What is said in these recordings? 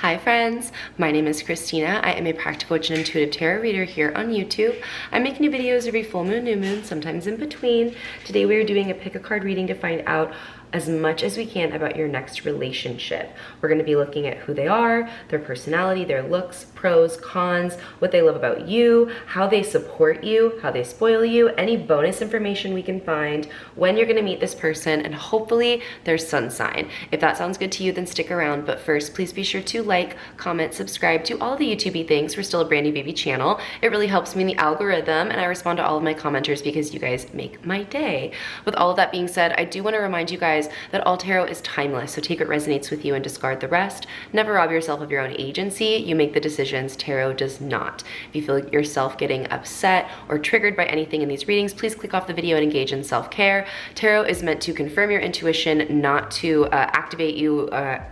Hi friends, my name is Christina. I am a practical and intuitive tarot reader here on YouTube. I make new videos every full moon, new moon, sometimes in between. Today we are doing a pick a card reading to find out as much as we can about your next relationship. We're going to be looking at who they are, their personality, their looks, pros, cons, what they love about you, how they support you, how they spoil you, any bonus information we can find, when you're going to meet this person, and hopefully their sun sign. If that sounds good to you, then stick around. But first, please be sure to like, comment, subscribe to all the YouTube-y things. We're still a brand new baby channel. It really helps me in the algorithm, and I respond to all of my commenters because you guys make my day. With all of that being said, I do want to remind you guys that all tarot is timeless, so take what resonates with you and discard the rest. Never rob yourself of your own agency. You make the decisions, tarot does not. If you feel yourself getting upset or triggered by anything in these readings, please click off the video and engage in self-care. Tarot is meant to confirm your intuition, not to activate you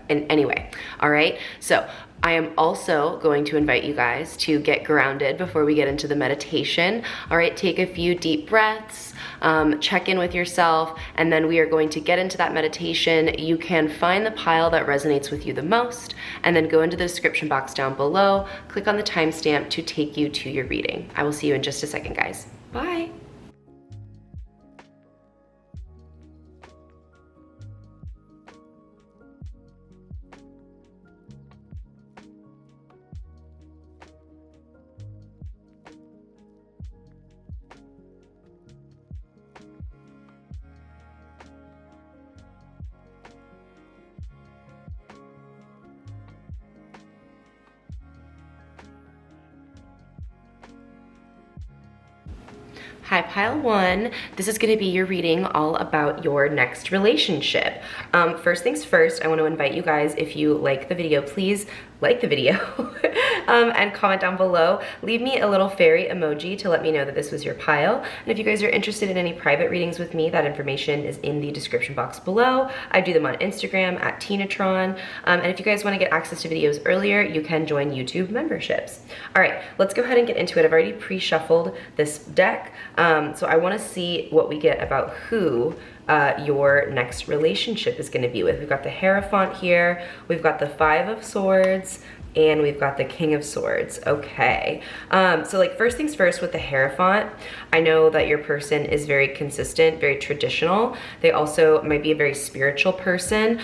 in any way, all right? So I am also going to invite you guys to get grounded before we get into the meditation. All right, take a few deep breaths, check in with yourself, and then we are going to get into that meditation. You can find the pile that resonates with you the most, and then go into the description box down below, click on the timestamp to take you to your reading. I will see you in just a second, guys. Bye. Hi, pile one. This is going to be your reading all about your next relationship. First things first, I want to invite you guys, if you like the video, please like the video and comment down below. Leave me a little fairy emoji to let me know that this was your pile. And if you guys are interested in any private readings with me, that information is in the description box below. I do them on Instagram at Tinatron. And if you guys want to get access to videos earlier, you can join YouTube memberships. All right, let's go ahead and get into it. I've already pre-shuffled this deck. So I want to see what we get about who your next relationship is going to be with. We've got the Hierophant here, we've got the Five of Swords, and we've got the King of Swords. Okay, so like first things first with the Hierophant, I know that your person is very consistent, very traditional. They also might be a very spiritual person,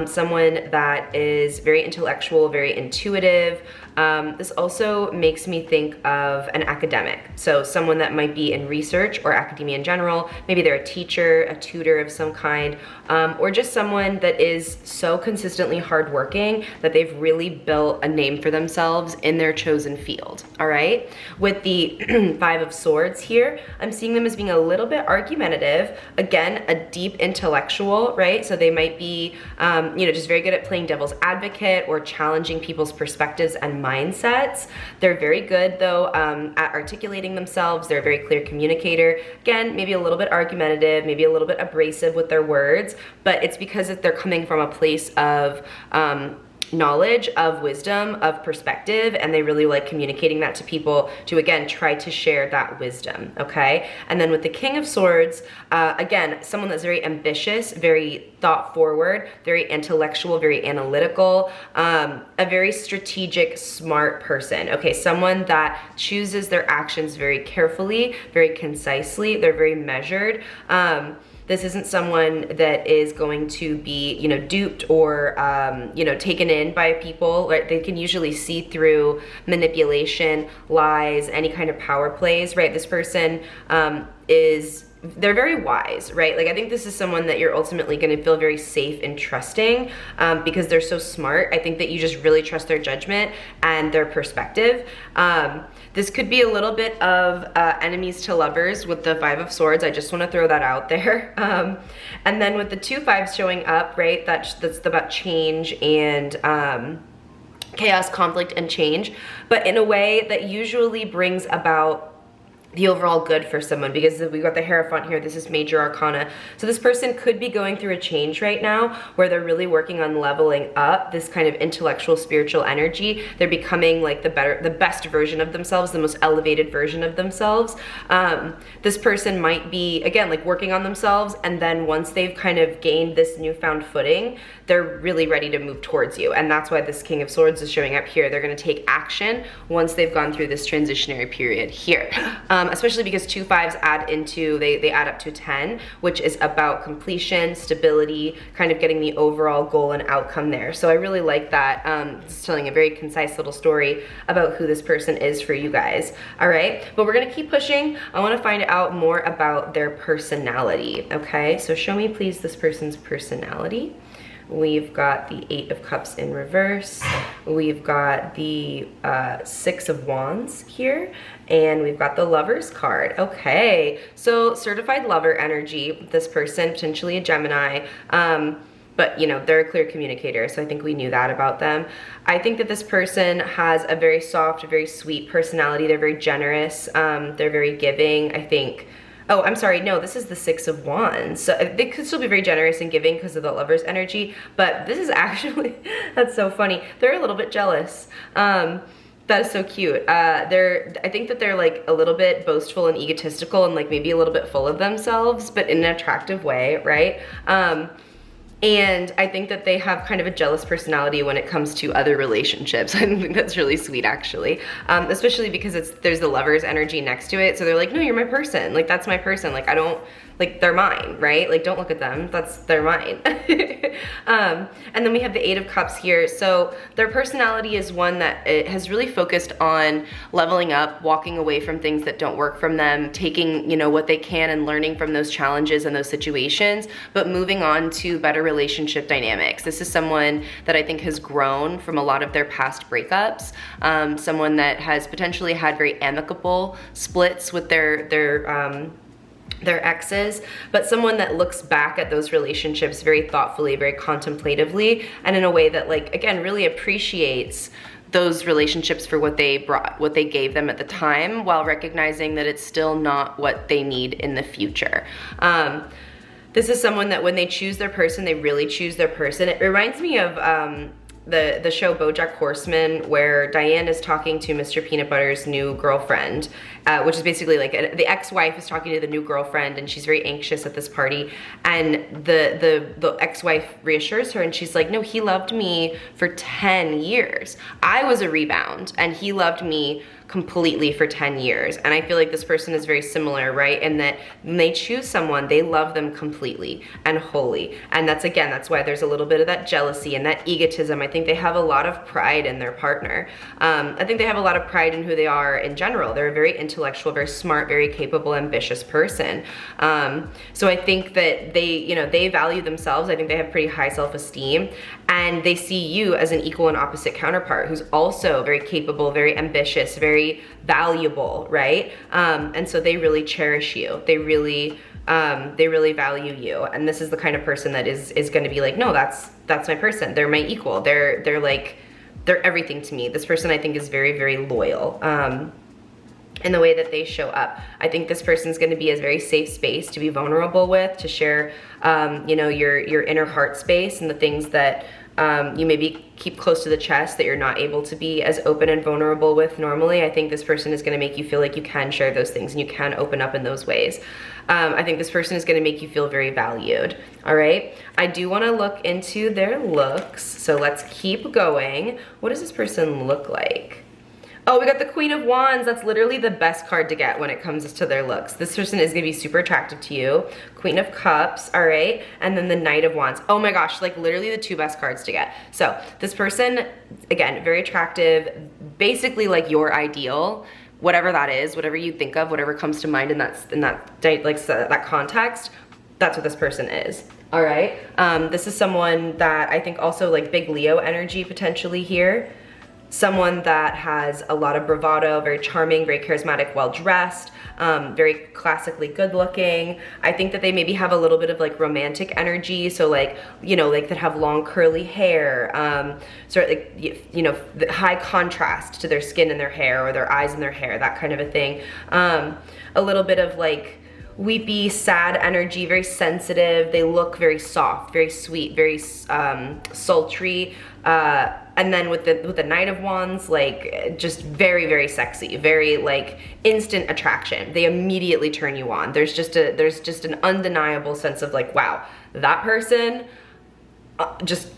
someone that is very intellectual, very intuitive. This also makes me think of an academic. So someone that might be in research or academia in general. Maybe they're a teacher, a tutor of some kind, or just someone that is so consistently hardworking that they've really built a name for themselves in their chosen field, all right? With the Five of Swords here, I'm seeing them as being a little bit argumentative. Again, a deep intellectual, right? So they might be, just very good at playing devil's advocate or challenging people's perspectives and mindsets. They're very good though at articulating themselves. They're a very clear communicator. Again, maybe a little bit argumentative, maybe a little bit abrasive with their words, but it's because they're coming from a place of knowledge, of wisdom, of perspective, and they really like communicating that to people to, again, try to share that wisdom, okay? And then with the King of Swords, again, someone that's very ambitious, very thought forward, very intellectual, very analytical, a very strategic, smart person, okay? Someone that chooses their actions very carefully, very concisely, they're very measured. This isn't someone that is going to be, duped or, taken in by people. Right? They can usually see through manipulation, lies, any kind of power plays, right? This person they're very wise, right? Like I think this is someone that you're ultimately going to feel very safe and trusting because they're so smart. I think that you just really trust their judgment and their perspective. This could be a little bit of enemies to lovers with the Five of Swords. I just want to throw that out there. And then with the two fives showing up, right? That's about change and chaos, conflict, and change, but in a way that usually brings about the overall good for someone, because we got the Hierophant here. This is major arcana. So this person could be going through a change right now where they're really working on leveling up this kind of intellectual, spiritual energy. They're becoming like the best version of themselves, the most elevated version of themselves. This person might be, again, like working on themselves, and then once they've kind of gained this newfound footing, they're really ready to move towards you. And that's why this King of Swords is showing up here. They're gonna take action once they've gone through this transitionary period here. Especially because 2 5s add into, they add up to 10, which is about completion, stability, kind of getting the overall goal and outcome there. So I really like that. It's telling a very concise little story about who this person is for you guys. All right, but we're gonna keep pushing. I wanna find out more about their personality, okay? So show me please this person's personality. We've got the 8 of Cups in reverse. We've got the 6 of Wands here. And we've got the Lover's card. Okay, so certified lover energy. This person, potentially a Gemini. But you know, they're a clear communicator, so I think we knew that about them. I think that this person has a very soft, very sweet personality. They're very generous. They're very giving, I think. Oh, I'm sorry, no, this is the 6 of Wands. So they could still be very generous and giving because of the Lover's energy, but this is actually, that's so funny. They're a little bit jealous. That is so cute. I think that they're like a little bit boastful and egotistical and like maybe a little bit full of themselves, but in an attractive way, right? And I think that they have kind of a jealous personality when it comes to other relationships. I think that's really sweet, actually. Especially because there's the Lover's energy next to it. So they're like, no, you're my person. Like, that's my person. Like, I don't, like, they're mine, right? Like, don't look at them. They're mine. And then we have the 8 of Cups here. So their personality is one that it has really focused on leveling up, walking away from things that don't work from them, taking, you know, what they can and learning from those challenges and those situations, but moving on to better relationship dynamics. This is someone that I think has grown from a lot of their past breakups, someone that has potentially had very amicable splits with their exes, but someone that looks back at those relationships very thoughtfully, very contemplatively, and in a way that, like, again, really appreciates those relationships for what they brought, what they gave them at the time, while recognizing that it's still not what they need in the future. This is someone that when they choose their person, they really choose their person. It reminds me of the show BoJack Horseman, where Diane is talking to Mr. Peanut Butter's new girlfriend, which is basically like the ex-wife is talking to the new girlfriend, and she's very anxious at this party, and the ex-wife reassures her, and she's like, no, he loved me for 10 years. I was a rebound, and he loved me completely for 10 years. And I feel like this person is very similar, right? In that when they choose someone, they love them completely and wholly. And that's, again, that's why there's a little bit of that jealousy and that egotism. I think they have a lot of pride in their partner. I think they have a lot of pride in who they are in general. They're a very intellectual, very smart, very capable, ambitious person. So I think that they, you know, they value themselves. I think they have pretty high self-esteem, and they see you as an equal and opposite counterpart who's also very capable, very ambitious, very valuable, right? And so they really cherish you. They really value you. And this is the kind of person that is going to be like, no, that's my person. They're my equal. They're everything to me. This person, I think, is very, very loyal. In the way that they show up. I think this person's gonna be a very safe space to be vulnerable with, to share, you know, your inner heart space and the things that you maybe keep close to the chest that you're not able to be as open and vulnerable with normally. I think this person is gonna make you feel like you can share those things and you can open up in those ways. I think this person is gonna make you feel very valued, all right? I do wanna look into their looks, so let's keep going. What does this person look like? Oh, we got the Queen of Wands. That's literally the best card to get when it comes to their looks. This person is gonna be super attractive to you. Queen of Cups, all right? And then the Knight of Wands. Oh my gosh, like literally the 2 best cards to get. So this person, again, very attractive, basically like your ideal, whatever that is, whatever you think of, whatever comes to mind in that context, that's what this person is. All right, this is someone that I think also like big Leo energy potentially here. Someone that has a lot of bravado, very charming, very charismatic, well-dressed, very classically good looking. I think that they maybe have a little bit of like romantic energy. So like, you know, like that have long curly hair, sort of like, you know, the high contrast to their skin and their hair, or their eyes and their hair, that kind of a thing. A little bit of like weepy, sad energy, very sensitive. They look very soft, very sweet, very sultry. And then with the Knight of Wands, like just very, very sexy, very like instant attraction. They immediately turn you on. There's just an undeniable sense of like, wow, that person,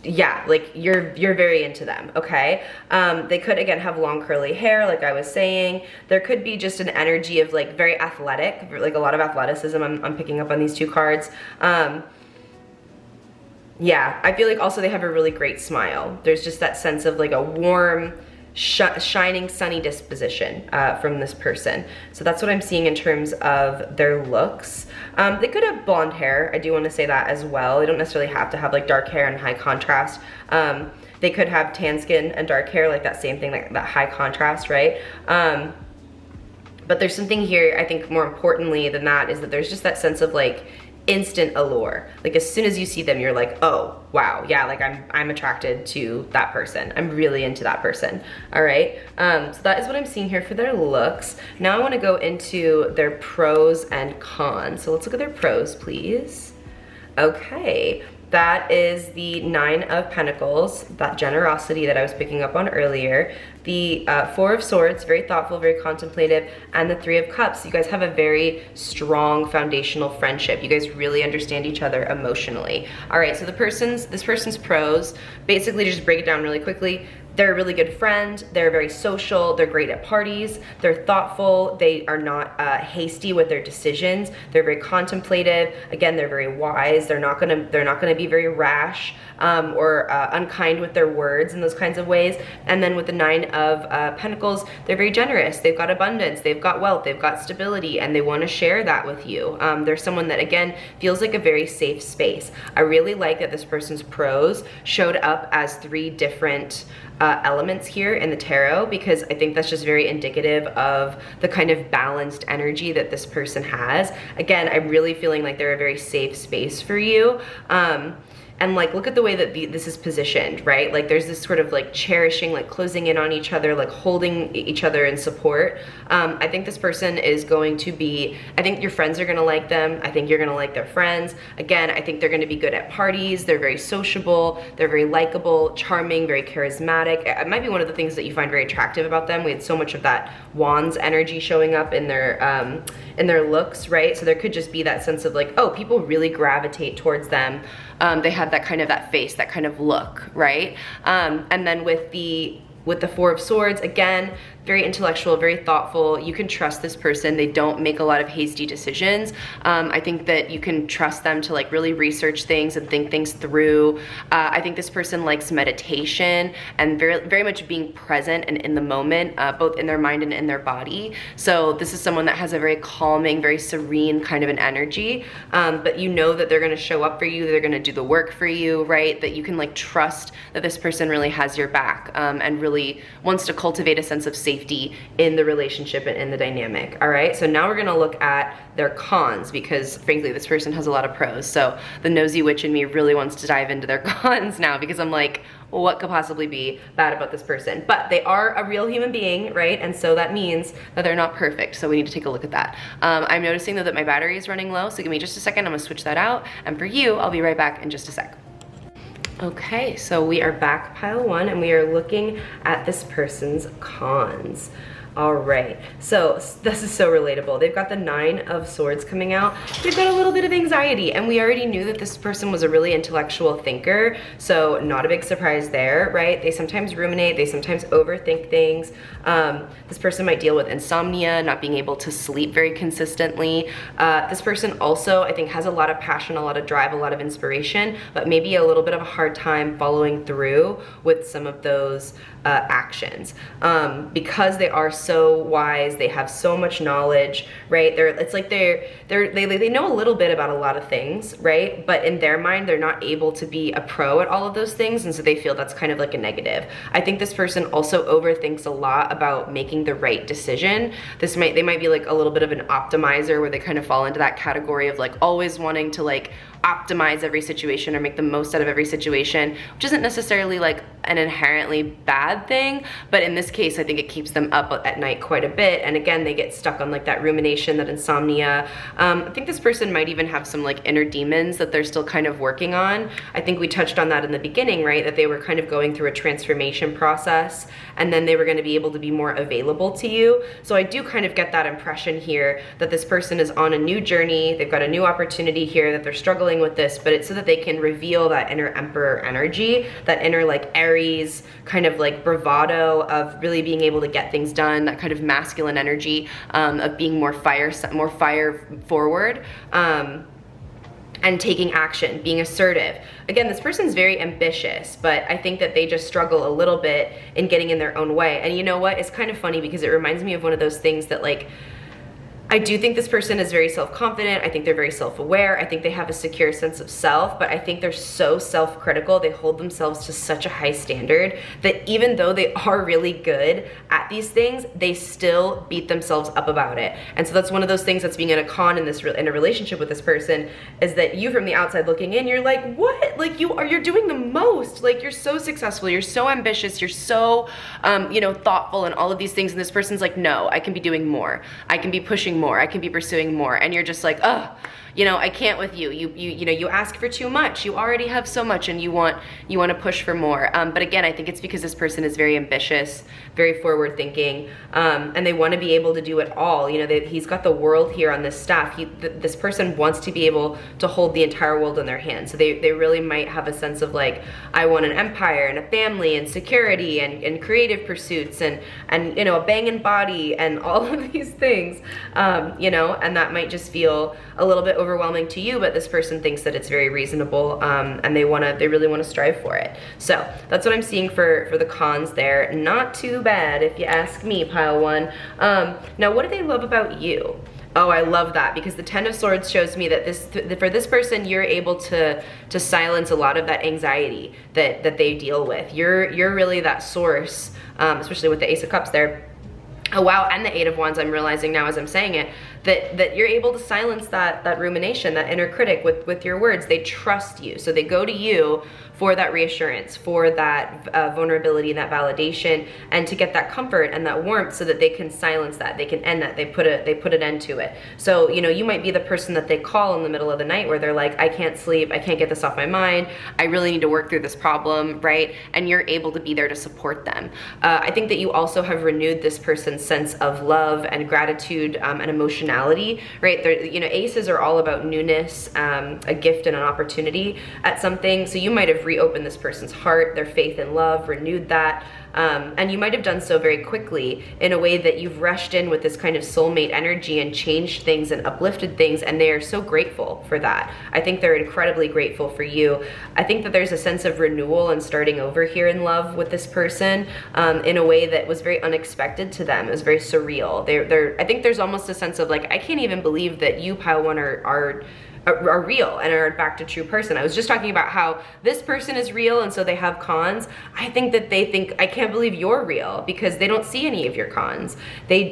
yeah, like you're very into them, okay? They could, again, have long curly hair, like I was saying. There could be just an energy of like very athletic, like a lot of athleticism I'm picking up on these two cards. Yeah, I feel like also they have a really great smile. There's just that sense of like a warm, shining, sunny disposition from this person. So that's what I'm seeing in terms of their looks. They could have blonde hair. I do want to say that as well. They don't necessarily have to have like dark hair and high contrast. They could have tan skin and dark hair, like that same thing, like that high contrast, right? But there's something here, I think more importantly than that, is that there's just that sense of like instant allure. Like as soon as you see them, you're like, oh wow, yeah, like I'm attracted to that person. I'm really into that person. All right, so that is what I'm seeing here for their looks. Now I want to go into their pros and cons. So let's look at their pros, please. Okay, that is the 9 of Pentacles, that generosity that I was picking up on earlier. The 4 of Swords, very thoughtful, very contemplative, and the 3 of Cups. You guys have a very strong foundational friendship. You guys really understand each other emotionally. All right, so this person's pros, basically just break it down really quickly. They're a really good friend, they're very social, they're great at parties, they're thoughtful, they are not hasty with their decisions, they're very contemplative, again, they're very wise, they're not gonna be very rash or unkind with their words in those kinds of ways. And then with the 9 of Pentacles, they're very generous, they've got abundance, they've got wealth, they've got stability, and they wanna share that with you. They're someone that, again, feels like a very safe space. I really like that this person's pros showed up as 3 different elements here in the tarot, because I think that's just very indicative of the kind of balanced energy that this person has. Again, I'm really feeling like they're a very safe space for you. And like, look at the way that this is positioned, right? Like there's this sort of like cherishing, like closing in on each other, like holding each other in support. I think this person is going to be, I think your friends are gonna like them. I think you're gonna like their friends. Again, I think they're gonna be good at parties. They're very sociable. They're very likable, charming, very charismatic. It might be one of the things that you find very attractive about them. We had so much of that Wands energy showing up in their looks, right? So there could just be that sense of like, oh, people really gravitate towards them. They have that kind of, that face, that kind of look, right? And then with the 4 of Swords, again, very intellectual, very thoughtful. You can trust this person. They don't make a lot of hasty decisions. I think that you can trust them to like really research things and think things through. I think this person likes meditation and very, very much being present and in the moment, both in their mind and in their body. So this is someone that has a very calming, very serene kind of an energy, but you know that they're gonna show up for you, they're gonna do the work for you, right? That you can like trust that this person really has your back and really wants to cultivate a sense of safety in the relationship and in the dynamic. All right, so now we're gonna look at their cons, because frankly this person has a lot of pros. So the nosy witch in me really wants to dive into their cons now, because I'm like, what could possibly be bad about this person? But they are a real human being, right? And so that means that they're not perfect, so we need to take a look at that. I'm noticing though that my battery is running low, so give me just a second, I'm gonna switch that out, and for you, I'll be right back in just a sec. Okay, so we are back, pile 1, and we are looking at this person's cons. All right, so this is so relatable. They've got the 9 of Swords coming out. They've got a little bit of anxiety, and we already knew that this person was a really intellectual thinker, so not a big surprise there, right? They sometimes ruminate, they sometimes overthink things. This person might deal with insomnia, not being able to sleep very consistently. This person also, I think, has a lot of passion, a lot of drive, a lot of inspiration, but maybe a little bit of a hard time following through with some of those actions. Because they are so wise, they have so much knowledge, right? It's like they know a little bit about a lot of things, right? But in their mind, they're not able to be a pro at all of those things, and so they feel that's kind of like a negative. I think this person also overthinks a lot about making the right decision. They might be like a little bit of an optimizer, where they kind of fall into that category of like always wanting to like optimize every situation or make the most out of every situation, which isn't necessarily like an inherently bad thing, but in this case I think it keeps them up at night quite a bit, and again they get stuck on like that rumination, that insomnia. I think this person might even have some like inner demons that they're still kind of working on. I think we touched on that in the beginning, right, that they were kind of going through a transformation process, and then they were going to be able to be more available to you. So I do kind of get that impression here that this person is on a new journey, they've got a new opportunity here, that they're struggling with this, but it's so that they can reveal that inner emperor energy, that inner like Aries kind of like bravado of really being able to get things done, that kind of masculine energy of being more fire forward, and taking action, being assertive. Again, this person's very ambitious, but I think that they just struggle a little bit in getting in their own way. And you know what? It's kind of funny because it reminds me of one of those things that like, I do think this person is very self-confident. I think they're very self-aware. I think they have a secure sense of self, but I think they're so self-critical. They hold themselves to such a high standard that even though they are really good at these things, they still beat themselves up about it. And so that's one of those things that's being in a con in a relationship with this person, is that you from the outside looking in, you're like, what? Like you're doing the most. Like you're so successful. You're so ambitious. You're so, you know, thoughtful and all of these things. And this person's like, no, I can be doing more. I can be pushing more, I can be pursuing more, and you're just like, oh, you know, I can't with you. You know, you ask for too much. You already have so much, and you want to push for more. But again, I think it's because this person is very ambitious, very forward thinking, and they want to be able to do it all. You know, he's got the world here on this staff. This person wants to be able to hold the entire world in their hands. So they really might have a sense of like, I want an empire and a family and security and creative pursuits and you know, a banging body and all of these things. You know, and that might just feel a little bit overwhelming to you, but this person thinks that it's very reasonable, and they really want to strive for it. So that's what I'm seeing for the cons there. Not too bad if you ask me, pile one. Now what do they love about you? Oh, I love that, because the Ten of Swords shows me that for this person, you're able to silence a lot of that anxiety that they deal with. You're really that source, especially with the Ace of Cups there. Oh wow, and the Eight of Wands, I'm realizing now as I'm saying it, that you're able to silence that rumination, that inner critic with your words. They trust you, so they go to you for that reassurance, for that vulnerability and that validation, and to get that comfort and that warmth, so that they can silence that, they can end that, they put an end to it. So, you know, you might be the person that they call in the middle of the night where they're like, I can't sleep, I can't get this off my mind, I really need to work through this problem, right? And you're able to be there to support them. I think that you also have renewed this person's sense of love and gratitude and emotionality, right? You know, aces are all about newness, a gift and an opportunity at something. So you might have reopened this person's heart, their faith and love, renewed that. And you might have done so very quickly in a way that you've rushed in with this kind of soulmate energy and changed things and uplifted things, and they are so grateful for that. I think they're incredibly grateful for you. I think that there's a sense of renewal and starting over here in love with this person in a way that was very unexpected to them. It was very surreal. I think there's almost a sense of like, I can't even believe that you, pile one, are real and are back to true person. I was just talking about how this person is real and so they have cons. I think that they think, I can't believe you're real, because they don't see any of your cons. They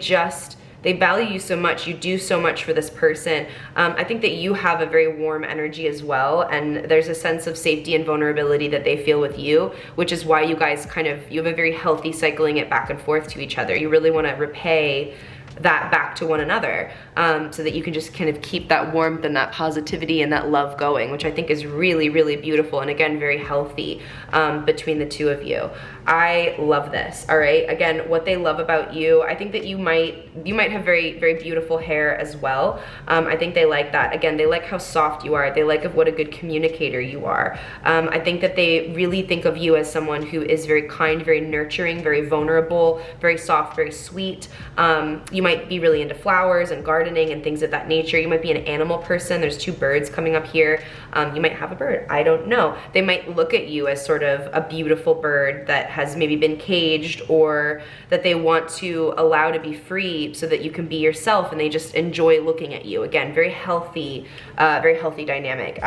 value you so much. You do so much for this person. I think that you have a very warm energy as well, and there's a sense of safety and vulnerability that they feel with you, which is why you guys you have a very healthy cycling it back and forth to each other. You really want to repay that back to one another, so that you can just kind of keep that warmth and that positivity and that love going, which I think is really, really beautiful, and again, very healthy between the two of you. I love this. All right, again, what they love about you, I think that you might have very, very beautiful hair as well. I think they like that. Again, they like how soft you are. They like what a good communicator you are. I think that they really think of you as someone who is very kind, very nurturing, very vulnerable, very soft, very sweet. You might be really into flowers and gardening and things of that nature. You might be an animal person. There's two birds coming up here. You might have a bird. I don't know. They might look at you as sort of a beautiful bird that has maybe been caged, or that they want to allow to be free so that you can be yourself, and they just enjoy looking at you. Again, very healthy dynamic.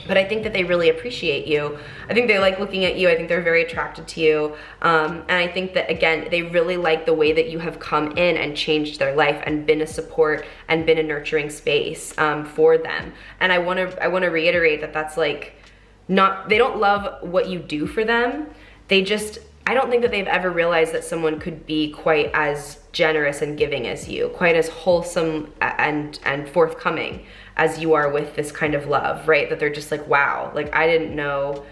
But I think that they really appreciate you. I think they like looking at you. I think they're very attracted to you. And I think that, again, they really like the way that you have come in and changed their life and been a support and been a nurturing space for them. And I wanna reiterate that that's like, they don't love what you do for them. I don't think that they've ever realized that someone could be quite as generous and giving as you, quite as wholesome and forthcoming as you are with this kind of love, right? That they're just like, wow, like I didn't know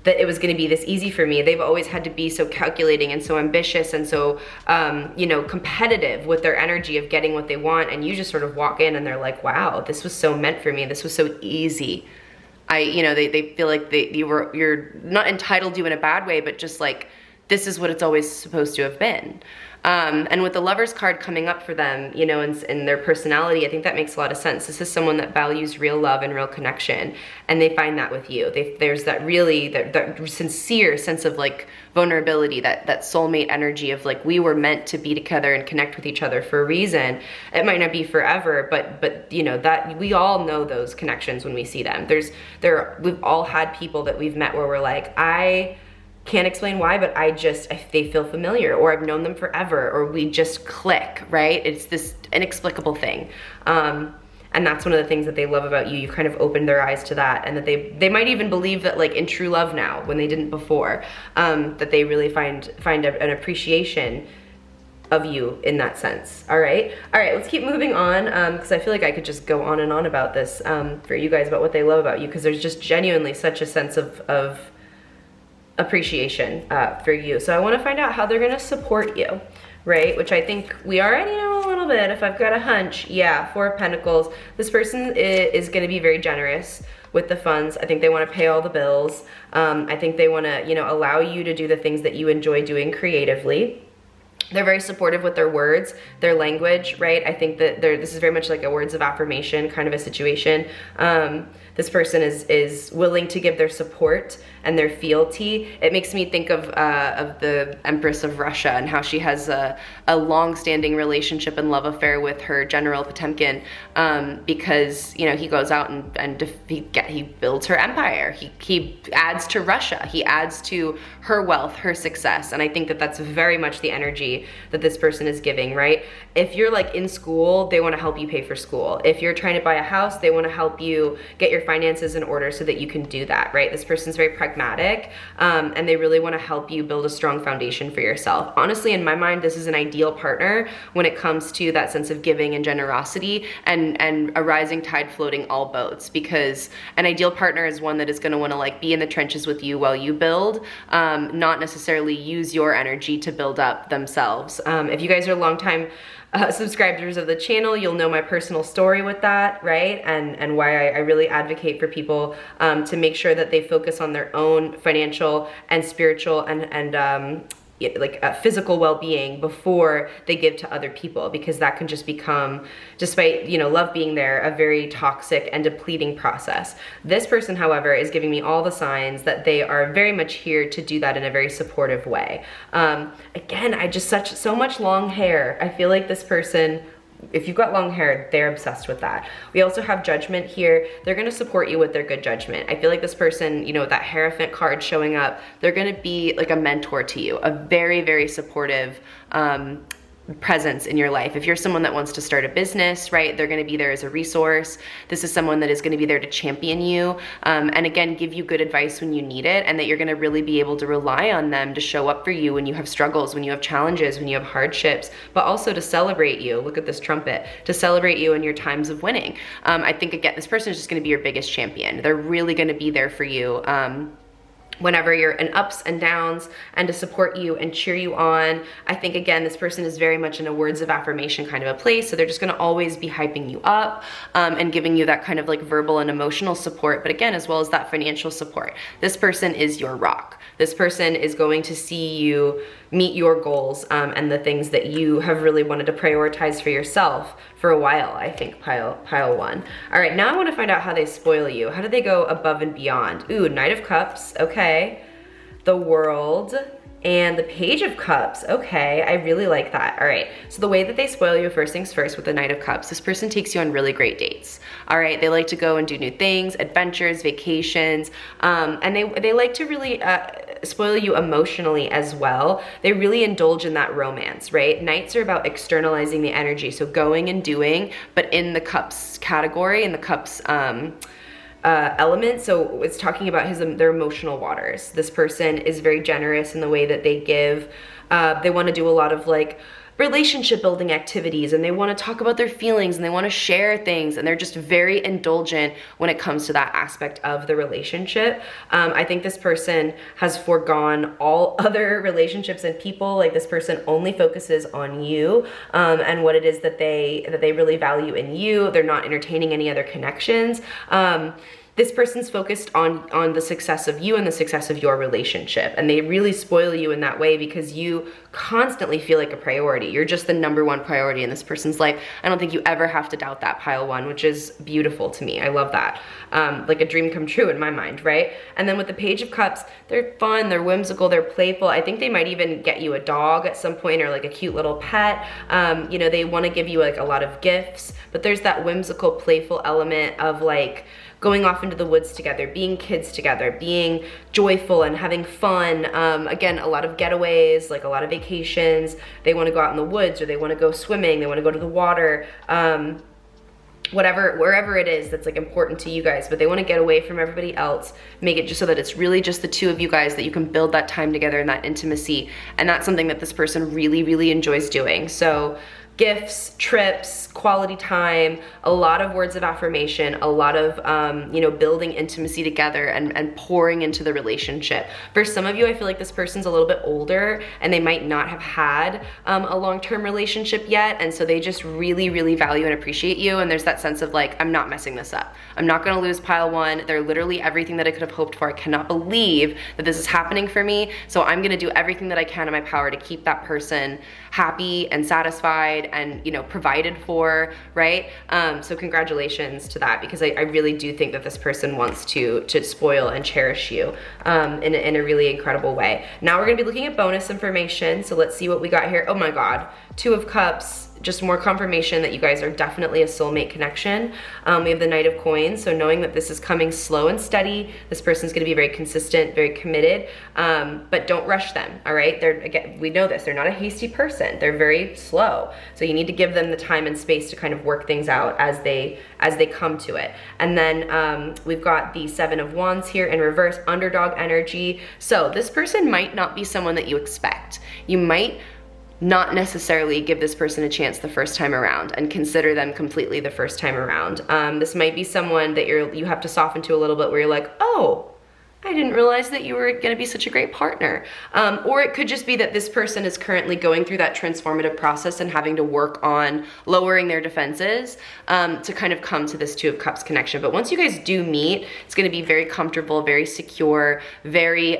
that it was gonna be this easy for me. They've always had to be so calculating and so ambitious and so, you know, competitive with their energy of getting what they want. And you just sort of walk in and they're like, wow, this was so meant for me. This was so easy. You know, they feel like you're not entitled to in a bad way, but just like, this is what it's always supposed to have been. And with the Lovers card coming up for them, you know, and their personality, I think that makes a lot of sense. This is someone that values real love and real connection, and they find that with you. There's that really, that sincere sense of like vulnerability, that soulmate energy of like, we were meant to be together and connect with each other for a reason. It might not be forever, but you know, that we all know those connections when we see them. We've all had people that we've met where we're like, I can't explain why, but they feel familiar, or I've known them forever, or we just click, right? It's this inexplicable thing. And that's one of the things that they love about you. You've kind of opened their eyes to that, and that they might even believe that, like, in true love now, when they didn't before, that they really find an appreciation of you in that sense. All right, let's keep moving on, because I feel like I could just go on and on about this for you guys, about what they love about you, because there's just genuinely such a sense of appreciation for you. So I want to find out how they're going to support you, right? Which I think we already know a little bit, if I've got a hunch. Yeah, Four of Pentacles. This person is going to be very generous with the funds. I think they want to pay all the bills. I think they want to, you know, allow you to do the things that you enjoy doing creatively. They're very supportive with their words, their language, right? I think that this is very much like a words of affirmation kind of a situation. This person is willing to give their support and their fealty. It makes me think of the Empress of Russia, and how she has a long-standing relationship and love affair with her General Potemkin, because, you know, he goes out and he builds her empire. He adds to Russia. He adds to her wealth, her success. And I think that that's very much the energy that this person is giving, right? If you're like in school, they want to help you pay for school. If you're trying to buy a house, they want to help you get your finances in order so that you can do that, right? This person's very pragmatic, and they really want to help you build a strong foundation for yourself. Honestly, in my mind, this is an ideal partner when it comes to that sense of giving and generosity, and a rising tide floating all boats, because an ideal partner is one that is going to want to like be in the trenches with you while you build, not necessarily use your energy to build up themselves. If you guys are longtime subscribers of the channel, you'll know my personal story with that, right? And why I really advocate for people to make sure that they focus on their own financial and spiritual and physical well-being before they give to other people, because that can just become, despite, you know, love being there, a very toxic and depleting process. This person, however, is giving me all the signs that they are very much here to do that in a very supportive way. Again, so much long hair. I feel like this person, if you've got long hair, they're obsessed with that. We also have Judgment here. They're going to support you with their good judgment. I feel like this person, you know, that Hierophant card showing up, they're going to be like a mentor to you, a very, very supportive presence in your life. If you're someone that wants to start a business, right, they're going to be there as a resource. This is someone that is going to be there to champion you, and again, give you good advice when you need it, and that you're going to really be able to rely on them to show up for you when you have struggles, when you have challenges, when you have hardships, but also to celebrate you. Look at this trumpet, to celebrate you in your times of winning. I think, again, this person is just going to be your biggest champion. They're really going to be there for you whenever you're in ups and downs, and to support you and cheer you on. I think, again, this person is very much in a words of affirmation kind of a place, so they're just gonna always be hyping you up and giving you that kind of like verbal and emotional support, but again, as well as that financial support. This person is your rock. This person is going to see you meet your goals and the things that you have really wanted to prioritize for yourself for a while, I think, pile one. All right, now I want to find out how they spoil you. How do they go above and beyond? Ooh, Knight of Cups, okay. the World, and the Page of Cups. Okay, I really like that. All right, so the way that they spoil you, first things first, with the Knight of Cups, this person takes you on really great dates. All right, they like to go and do new things, adventures, vacations, and they like to really spoil you emotionally as well. They really indulge in that romance, right? Knights are about externalizing the energy, so going and doing, but in the Cups category, in the Cups element. So it's talking about their emotional waters. This person is very generous in the way that they give. They want to do a lot of like relationship building activities, and they want to talk about their feelings, and they want to share things, and they're just very indulgent when it comes to that aspect of the relationship. I think this person has foregone all other relationships and people. Like, this person only focuses on you and what it is that they really value in you. They're not entertaining any other connections. This person's focused on the success of you and the success of your relationship. And they really spoil you in that way because you constantly feel like a priority. You're just the #1 priority in this person's life. I don't think you ever have to doubt that, pile one, which is beautiful to me. I love that. Like a dream come true in my mind, right? And then with the Page of Cups, they're fun, they're whimsical, they're playful. I think they might even get you a dog at some point, or like a cute little pet. You know, they want to give you like a lot of gifts, but there's that whimsical, playful element of like going off into the woods together, being kids together, being joyful and having fun. Again, a lot of getaways, like a lot of vacations. They want to go out in the woods, or they want to go swimming, they want to go to the water, wherever it is that's like important to you guys, but they want to get away from everybody else, make it just so that it's really just the two of you guys, that you can build that time together and that intimacy. And that's something that this person really, really enjoys doing. So gifts, trips, quality time, a lot of words of affirmation, a lot of, you know, building intimacy together and pouring into the relationship. For some of you, I feel like this person's a little bit older and they might not have had a long-term relationship yet. And so they just really, really value and appreciate you. And there's that sense of like, I'm not messing this up. I'm not gonna lose pile one. They're literally everything that I could have hoped for. I cannot believe that this is happening for me. So I'm gonna do everything that I can in my power to keep that person happy and satisfied and, you know, provided for, right? So congratulations to that, because I really do think that this person wants to spoil and cherish you in a really incredible way. Now we're gonna be looking at bonus information. So let's see what we got here. Oh my God, Two of Cups. Just more confirmation that you guys are definitely a soulmate connection. We have the Knight of Coins, so knowing that this is coming slow and steady. This person's gonna be very consistent, very committed, but don't rush them, all right? Again, we know this, they're not a hasty person. They're very slow. So you need to give them the time and space to kind of work things out as they come to it. And then we've got the Seven of Wands here in reverse, underdog energy. So this person might not be someone that you expect. You might not necessarily give this person a chance the first time around and consider them completely the first time around. This might be someone that you have to soften to a little bit, where you're like, oh, I didn't realize that you were gonna be such a great partner. Or it could just be that this person is currently going through that transformative process and having to work on lowering their defenses to kind of come to this Two of Cups connection. But once you guys do meet, it's gonna be very comfortable, very secure, very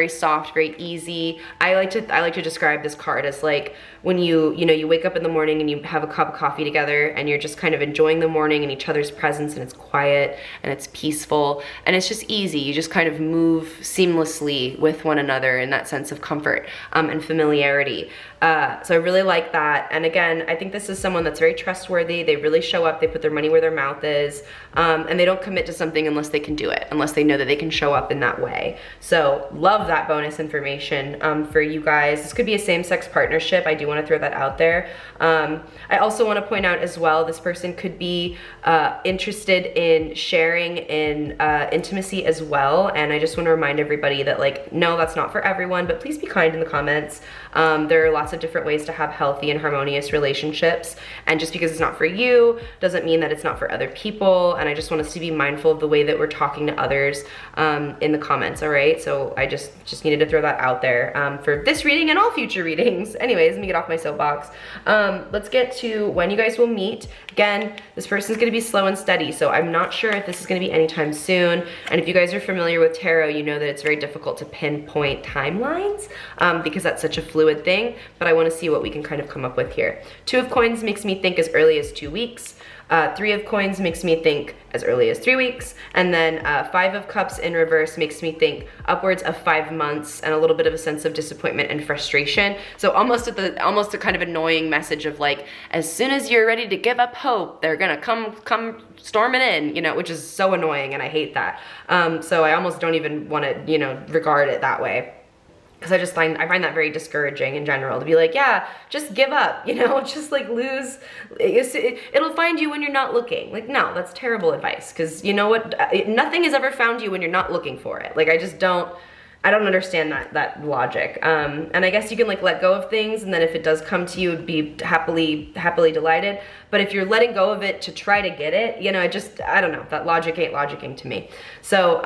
soft, very easy. I like to describe this card as like when you wake up in the morning and you have a cup of coffee together and you're just kind of enjoying the morning and each other's presence, and it's quiet and it's peaceful and it's just easy. You just kind of move seamlessly with one another in that sense of comfort and familiarity. So I really like that. And again, I think this is someone that's very trustworthy. They really show up, they put their money where their mouth is, and they don't commit to something unless they can do it, unless they know that they can show up in that way. So love that bonus information for you guys. This could be a same-sex partnership. I do want to throw that out there. I also want to point out as well, this person could be interested in sharing in intimacy as well. And I just want to remind everybody that, like, no, that's not for everyone, but please be kind in the comments. There are lots of different ways to have healthy and harmonious relationships, and just because it's not for you doesn't mean that it's not for other people. And I just want us to be mindful of the way that we're talking to others in the comments. All right, so I just needed to throw that out there for this reading and all future readings. Anyways, let me get off my soapbox. Let's get to when you guys will meet. Again, this person's gonna be slow and steady, so I'm not sure if this is gonna be anytime soon. And if you guys are familiar with tarot, you know that it's very difficult to pinpoint timelines because that's such a fluid thing, but I wanna see what we can kind of come up with here. Two of Coins makes me think as early as 2 weeks. Three of Coins makes me think as early as 3 weeks, and then Five of Cups in reverse makes me think upwards of 5 months, and a little bit of a sense of disappointment and frustration. So almost a kind of annoying message of like, as soon as you're ready to give up hope, they're gonna come storming in, you know, which is so annoying, and I hate that. So I almost don't even want to, you know, regard it that way. Because I find that very discouraging in general, to be like, yeah, just give up, you know, just like lose, it'll find you when you're not looking. Like, no, that's terrible advice, because you know what, nothing has ever found you when you're not looking for it. Like, I don't understand that logic. And I guess you can like let go of things, and then if it does come to you, be happily delighted. But if you're letting go of it to try to get it, you know, I don't know, that logic ain't logicking to me. So,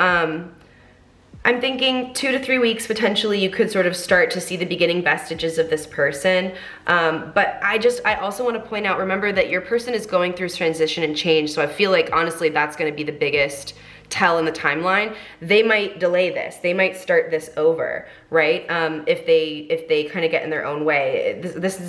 I'm thinking 2 to 3 weeks, potentially you could sort of start to see the beginning vestiges of this person. But I also want to point out, remember that your person is going through transition and change. So I feel like honestly, that's going to be the biggest tell in the timeline. They might delay this. They might start this over, right? If they kind of get in their own way. This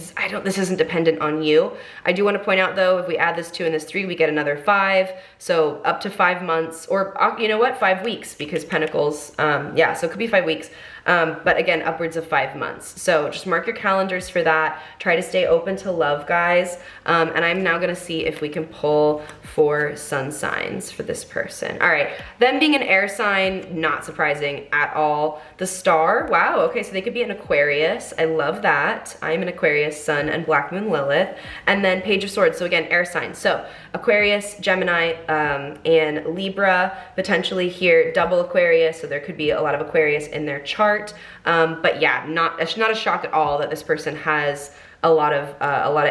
isn't dependent on you. I do want to point out though, if we add this 2 and this 3, we get another 5. So up to 5 months, or you know what, 5 weeks, because Pentacles, yeah, so it could be 5 weeks. But again, upwards of 5 months. So just mark your calendars for that. Try to stay open to love, guys. And I'm now gonna see if we can pull 4 sun signs for this person. All right, them being an air sign, not surprising at all. The star, wow, okay, so they could be an Aquarius. I love that. I'm an Aquarius sun and Black Moon Lilith. And then Page of Swords, so again, air signs. So Aquarius, Gemini, and Libra, potentially here, double Aquarius, so there could be a lot of Aquarius in their chart. But yeah, not a shock at all that this person has a lot of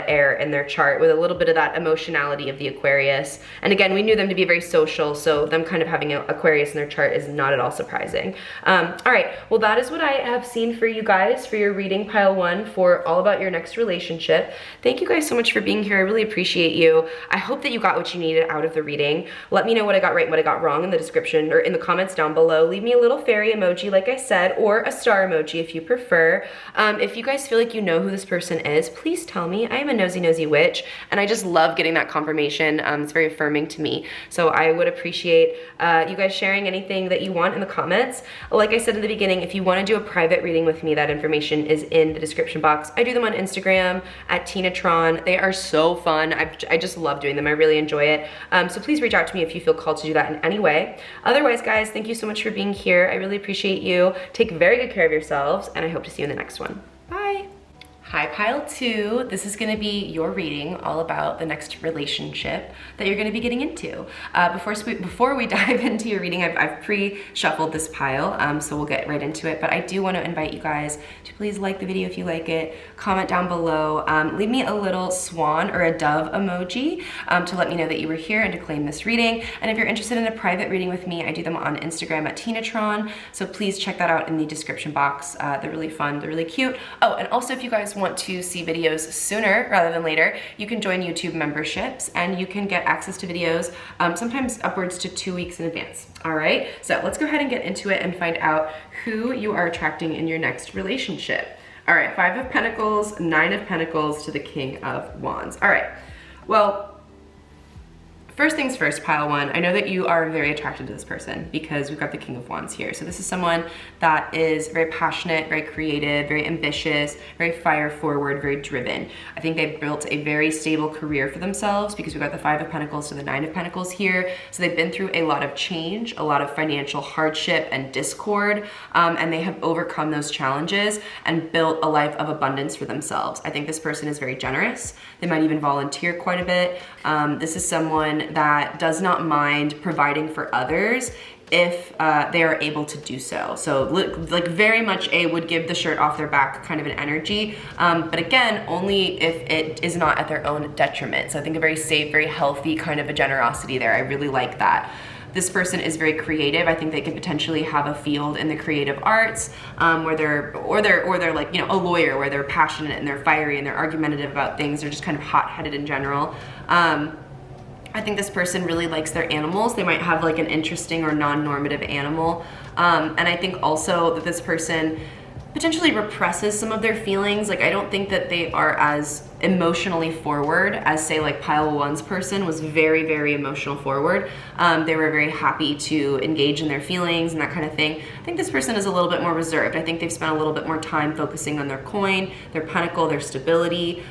air in their chart, with a little bit of that emotionality of the Aquarius. And again, we knew them to be very social, so them kind of having an Aquarius in their chart is not at all surprising. All right, well, that is what I have seen for you guys for your reading, pile 1, for all about your next relationship. Thank you guys so much for being here. I really appreciate you. I hope that you got what you needed out of the reading. Let me know what I got right and what I got wrong in the description or in the comments down below. Leave me a little fairy emoji, like I said, or a star emoji if you prefer. If you guys feel like you know who this person is, please tell me. I am a nosy witch, and I just love getting that confirmation. It's very affirming to me. So I would appreciate you guys sharing anything that you want in the comments. Like I said in the beginning, if you want to do a private reading with me, that information is in the description box. I do them on Instagram at Tinatron. They are so fun. I just love doing them. I really enjoy it. So please reach out to me if you feel called to do that in any way. Otherwise, guys, thank you so much for being here. I really appreciate you. Take very good care of yourselves, and I hope to see you in the next one. Bye. Hi, pile 2. This is gonna be your reading all about the next relationship that you're gonna be getting into. Before we dive into your reading, I've pre-shuffled this pile, so we'll get right into it. But I do wanna invite you guys to please like the video if you like it, comment down below, leave me a little swan or a dove emoji to let me know that you were here and to claim this reading. And if you're interested in a private reading with me, I do them on Instagram at Tinatron, so please check that out in the description box. They're really fun, they're really cute. Oh, and also if you guys want to see videos sooner rather than later, you can join YouTube memberships and you can get access to videos sometimes upwards to 2 weeks in advance. All right, so let's go ahead and get into it and find out who you are attracting in your next relationship. All right, 5 of Pentacles, 9 of Pentacles to the King of Wands. All right, well, first things first, pile 1, I know that you are very attracted to this person because we've got the King of Wands here. So this is someone that is very passionate, very creative, very ambitious, very fire forward, very driven. I think they've built a very stable career for themselves because we've got the 5 of Pentacles to the 9 of Pentacles here. So they've been through a lot of change, a lot of financial hardship and discord, and they have overcome those challenges and built a life of abundance for themselves. I think this person is very generous. They might even volunteer quite a bit. This is someone that does not mind providing for others if they are able to do so. So like very much a would give the shirt off their back kind of an energy, but again, only if it is not at their own detriment. So I think a very safe, very healthy kind of a generosity there. I really like that. This person is very creative. I think they could potentially have a field in the creative arts, where they're like, you know, a lawyer, where they're passionate and they're fiery and they're argumentative about things. They're just kind of hot-headed in general. I think this person really likes their animals. They might have like an interesting or non-normative animal. And I think also that this person potentially represses some of their feelings. Like, I don't think that they are as emotionally forward, as say like pile one's person was very, very emotional forward. They were very happy to engage in their feelings and that kind of thing. I think this person is a little bit more reserved. I think they've spent a little bit more time focusing on their coin, their pentacle, their stability,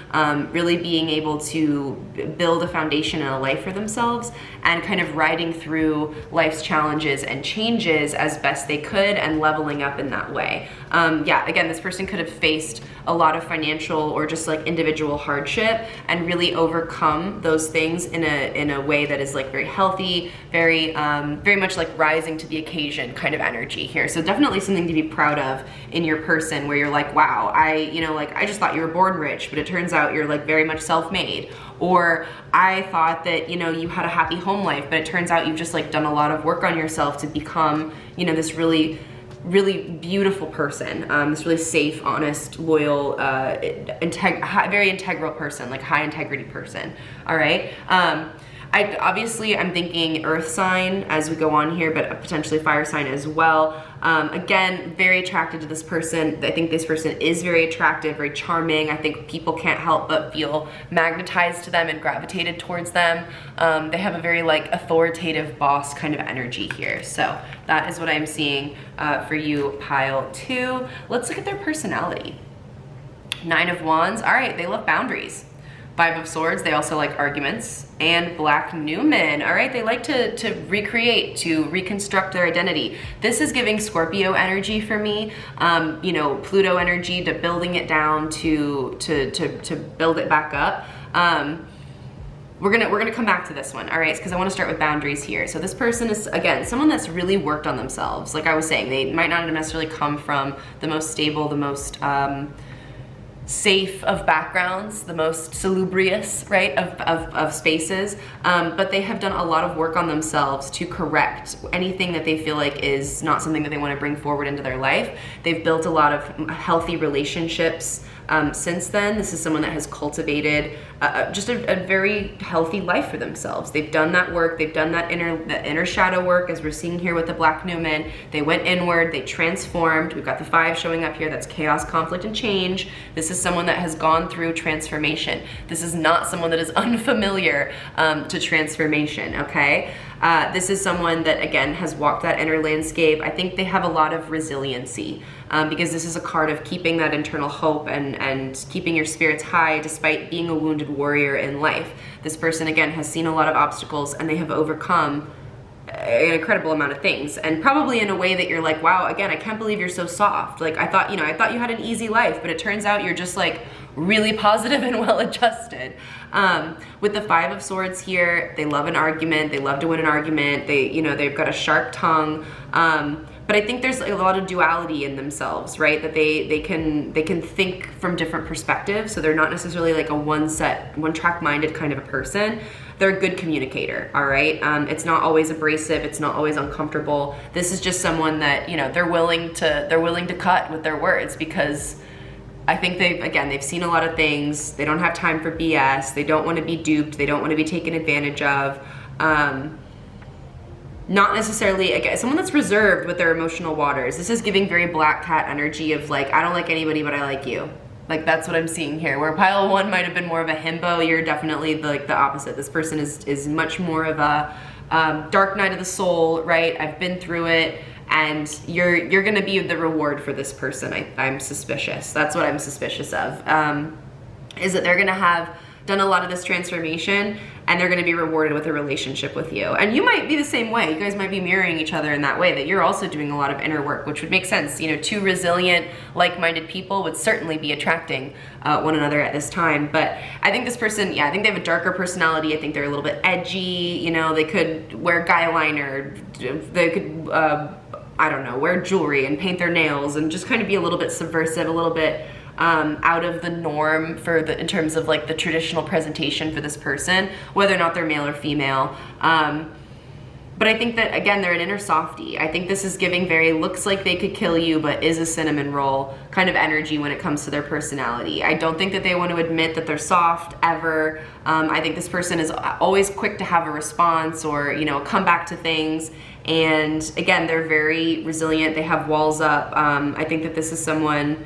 really being able to build a foundation and a life for themselves, and kind of riding through life's challenges and changes as best they could and leveling up in that way. Yeah, again, this person could have faced a lot of financial or just like individual hardship and really overcome those things in a way that is like very healthy, very much like rising to the occasion kind of energy here. So definitely something to be proud of in your person, where you're like, wow, I just thought you were born rich, but it turns out you're like very much self-made. Or I thought that, you had a happy home life, but it turns out you've just like done a lot of work on yourself to become, this really beautiful person, this really safe, honest, loyal, very integral person, like high integrity person. All right. I'm thinking earth sign as we go on here, but potentially fire sign as well. Again, very attracted to this person. I think this person is very attractive, very charming. I think people can't help but feel magnetized to them and gravitated towards them. They have a very like authoritative boss kind of energy here. So that is what I'm seeing for you, pile 2. Let's look at their personality. 9 of Wands. All right, they love boundaries. 5 of Swords, they also like arguments. And Black Newman, all right, they like to recreate, to reconstruct their identity. This is giving Scorpio energy for me, Pluto energy, to building it down, to build it back up. We're gonna come back to this one, all right, because I want to start with boundaries here. So this person is, again, someone that's really worked on themselves. Like I was saying, they might not necessarily come from the most stable, the most safe of backgrounds, the most salubrious, right, of spaces, but they have done a lot of work on themselves to correct anything that they feel like is not something that they want to bring forward into their life. They've built a lot of healthy relationships since then. This is someone that has cultivated just a very healthy life for themselves. They've done that work. They've done that inner shadow work, as we're seeing here with the Black Newman. They went inward. They transformed. We've got the 5 showing up here. That's chaos, conflict, and change. This is someone that has gone through transformation. This is not someone that is unfamiliar to transformation, okay? This is someone that, again, has walked that inner landscape. I think they have a lot of resiliency because this is a card of keeping that internal hope and keeping your spirits high despite being a wounded warrior in life. This person, again, has seen a lot of obstacles and they have overcome an incredible amount of things, and probably in a way that you're like, wow, again, I can't believe you're so soft. Like I thought you had an easy life, but it turns out you're just like really positive and well adjusted. With the 5 of Swords here, they love an argument. They love to win an argument. They've got a sharp tongue. But I think there's a lot of duality in themselves, right? That they can think from different perspectives. So they're not necessarily like a one track minded kind of a person. They're a good communicator, all right? It's not always abrasive. It's not always uncomfortable. This is just someone that, they're willing to cut with their words, because I think they've seen a lot of things. They don't have time for BS. They don't want to be duped. They don't want to be taken advantage of. Not necessarily, again, someone that's reserved with their emotional waters. This is giving very Black Cat energy of like, I don't like anybody, but I like you. Like that's what I'm seeing here. Where pile 1 might have been more of a himbo, you're definitely the opposite. This person is much more of a dark night of the soul, right? I've been through it, and you're gonna be the reward for this person. I'm suspicious. That's what I'm suspicious of. Is that they're gonna have done a lot of this transformation and they're gonna be rewarded with a relationship with you. And you might be the same way. You guys might be mirroring each other in that way, that you're also doing a lot of inner work, which would make sense. 2 resilient, like-minded people would certainly be attracting one another at this time. But I think this person, I think they have a darker personality. I think they're a little bit edgy. They could wear guy liner. They could, I don't know, wear jewelry and paint their nails and just kind of be a little bit subversive, a little bit out of the norm in terms of like the traditional presentation for this person, whether or not they're male or female. But I think that, again, they're an inner softie. I think this is giving very looks like they could kill you, but is a cinnamon roll kind of energy when it comes to their personality. I don't think that they want to admit that they're soft ever. I think this person is always quick to have a response or, come back to things. And again, they're very resilient. They have walls up. I think that this is someone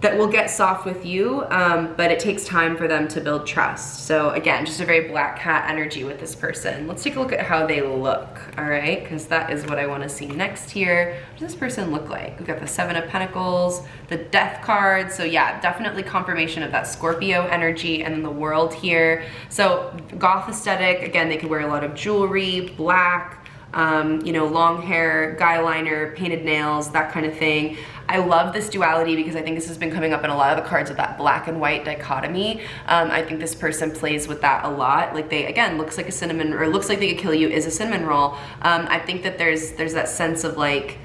that will get soft with you, but it takes time for them to build trust. So again, just a very black cat energy with this person. Let's take a look at how they look, all right? Because that is what I want to see next here. What does this person look like? We've got the Seven of Pentacles, the Death card. So yeah, definitely confirmation of that Scorpio energy, and then the World here. So goth aesthetic, again, they could wear a lot of jewelry, black, you know, long hair, guy liner, painted nails, that kind of thing. I love this duality because I think this has been coming up in a lot of the cards of that black and white dichotomy. I think this person plays with that a lot. Like they, again, looks like a cinnamon, or looks like they could kill you is a cinnamon roll. I think that there's that sense of like,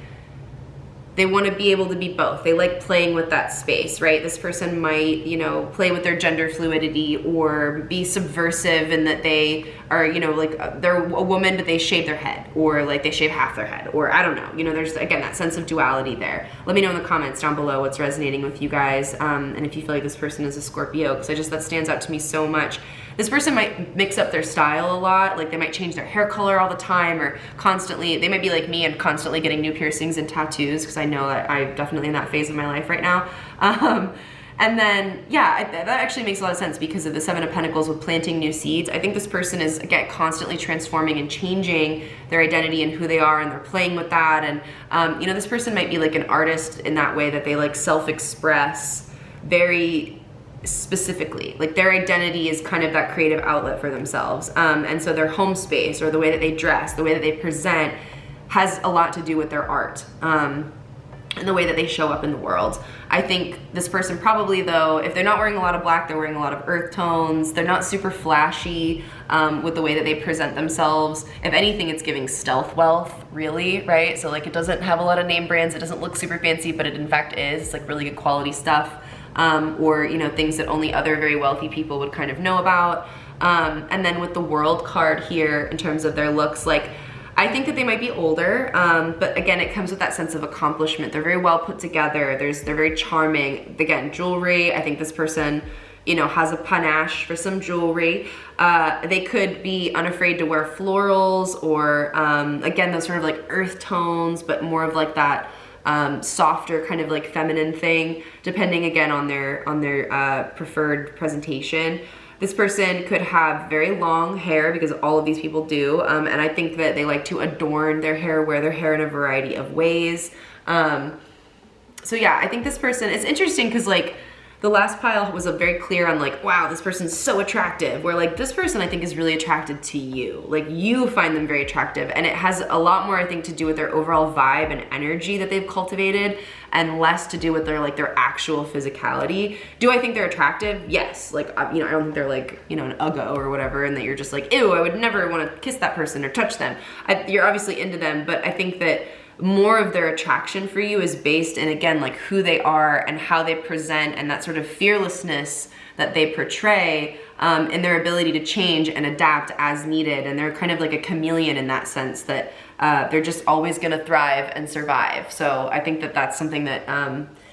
they want to be able to be both. They like playing with that space, right? This person might, you know, play with their gender fluidity or be subversive in that they are, you know, like they're a woman, but they shave their head, or like they shave half their head, or I don't know. You know, there's, again, that sense of duality there. Let me know in the comments down below what's resonating with you guys, and if you feel like this person is a Scorpio, because that stands out to me so much. This person might mix up their style a lot, like they might change their hair color all the time, or constantly, they might be like me and constantly getting new piercings and tattoos, because I know that I'm definitely in that phase of my life right now. And then, yeah, that actually makes a lot of sense because of the Seven of Pentacles with planting new seeds. I think this person is, again, constantly transforming and changing their identity and who they are, and they're playing with that. And, you know, this person might be like an artist in that way, that they like self-express very specifically. Like their identity is kind of that creative outlet for themselves. And so their home space, or the way that they dress, the way that they present, has a lot to do with their art. And the way that they show up in the world. I think this person probably, though, if they're not wearing a lot of black, they're wearing a lot of earth tones. They're not super flashy with the way that they present themselves. If anything, it's giving stealth wealth, really, right? So like it doesn't have a lot of name brands. It doesn't look super fancy, but it in fact is. It's like really good quality stuff. Or, you know, things that only other very wealthy people would kind of know about. And then with the World card here, in terms of their looks, like, I think that they might be older, but again, it comes with that sense of accomplishment. They're very well put together. They're very charming. Again, jewelry. I think this person, you know, has a panache for some jewelry. They could be unafraid to wear florals, or again, those sort of like earth tones, but more of like that softer kind of like feminine thing, depending again on their preferred presentation. This person could have very long hair, because all of these people do, and I think that they like to adorn their hair, wear their hair in a variety of ways. So yeah, I think this person, it's interesting because like the last pile was a very clear on like, wow, this person's so attractive, where like this person I think is really attracted to you. Like you find them very attractive, and it has a lot more I think to do with their overall vibe and energy that they've cultivated, and less to do with their actual physicality. Do I think they're attractive? Yes. Like, you know, I don't think they're like, you know, an uggo or whatever, and that you're just like, ew, I would never want to kiss that person or touch them. You're obviously into them, but I think that more of their attraction for you is based in, again, like who they are and how they present, and that sort of fearlessness that they portray, and their ability to change and adapt as needed. And they're kind of like a chameleon in that sense, that they're just always gonna thrive and survive. So I think that that's something that,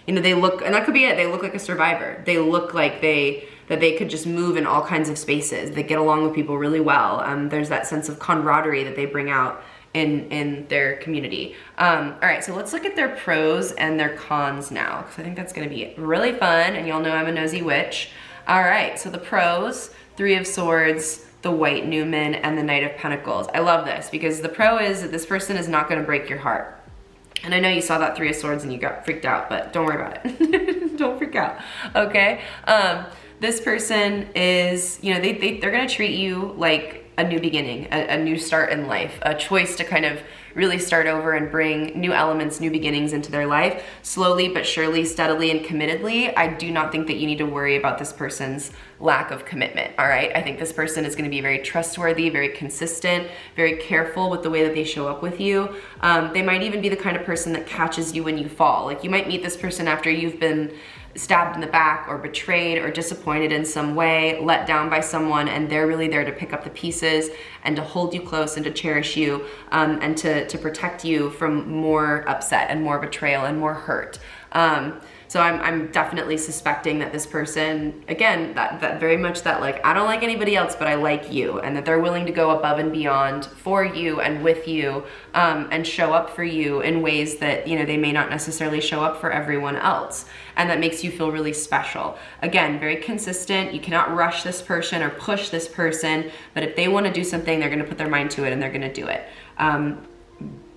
you know, they look, and that could be it, they look like a survivor. They look like that they could just move in all kinds of spaces. They get along with people really well. There's that sense of camaraderie that they bring out in their community. All right, so let's look at their pros and their cons now, because I think that's gonna be really fun, and y'all know I'm a nosy witch. All right, so the pros, Three of Swords, the White Newman, and the Knight of Pentacles. I love this, because the pro is that this person is not gonna break your heart. And I know you saw that Three of Swords and you got freaked out, but don't worry about it. Don't freak out, okay? This person is, you know, they're gonna treat you like a new beginning, a new start in life, a choice to kind of really start over and bring new elements, new beginnings into their life, slowly but surely, steadily and committedly. I do not think that you need to worry about this person's lack of commitment, all right? I think this person is gonna be very trustworthy, very consistent, very careful with the way that they show up with you. They might even be the kind of person that catches you when you fall. Like you might meet this person after you've been stabbed in the back or betrayed or disappointed in some way, let down by someone, and they're really there to pick up the pieces and to hold you close and to cherish you, and to to protect you from more upset and more betrayal and more hurt. So I'm definitely suspecting that this person, again, that very much that like, I don't like anybody else, but I like you, and that they're willing to go above and beyond for you and with you, and show up for you in ways that, you know, they may not necessarily show up for everyone else. And that makes you feel really special. Again, very consistent. You cannot rush this person or push this person, but if they want to do something, they're going to put their mind to it and they're going to do it.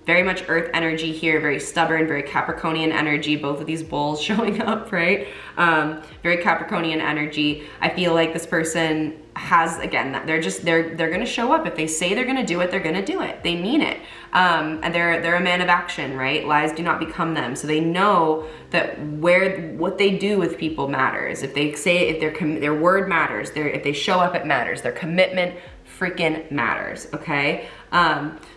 Very much earth energy here, very stubborn, very Capricornian energy, both of these bulls showing up, right? Very Capricornian energy. I feel like this person has, again, they're gonna show up. If they say they're gonna do it, they're gonna do it. They mean it. And they're a man of action, right? Lies do not become them. So they know that what they do with people matters. If they say, if their word matters, if they show up, it matters. Their commitment freaking matters, okay?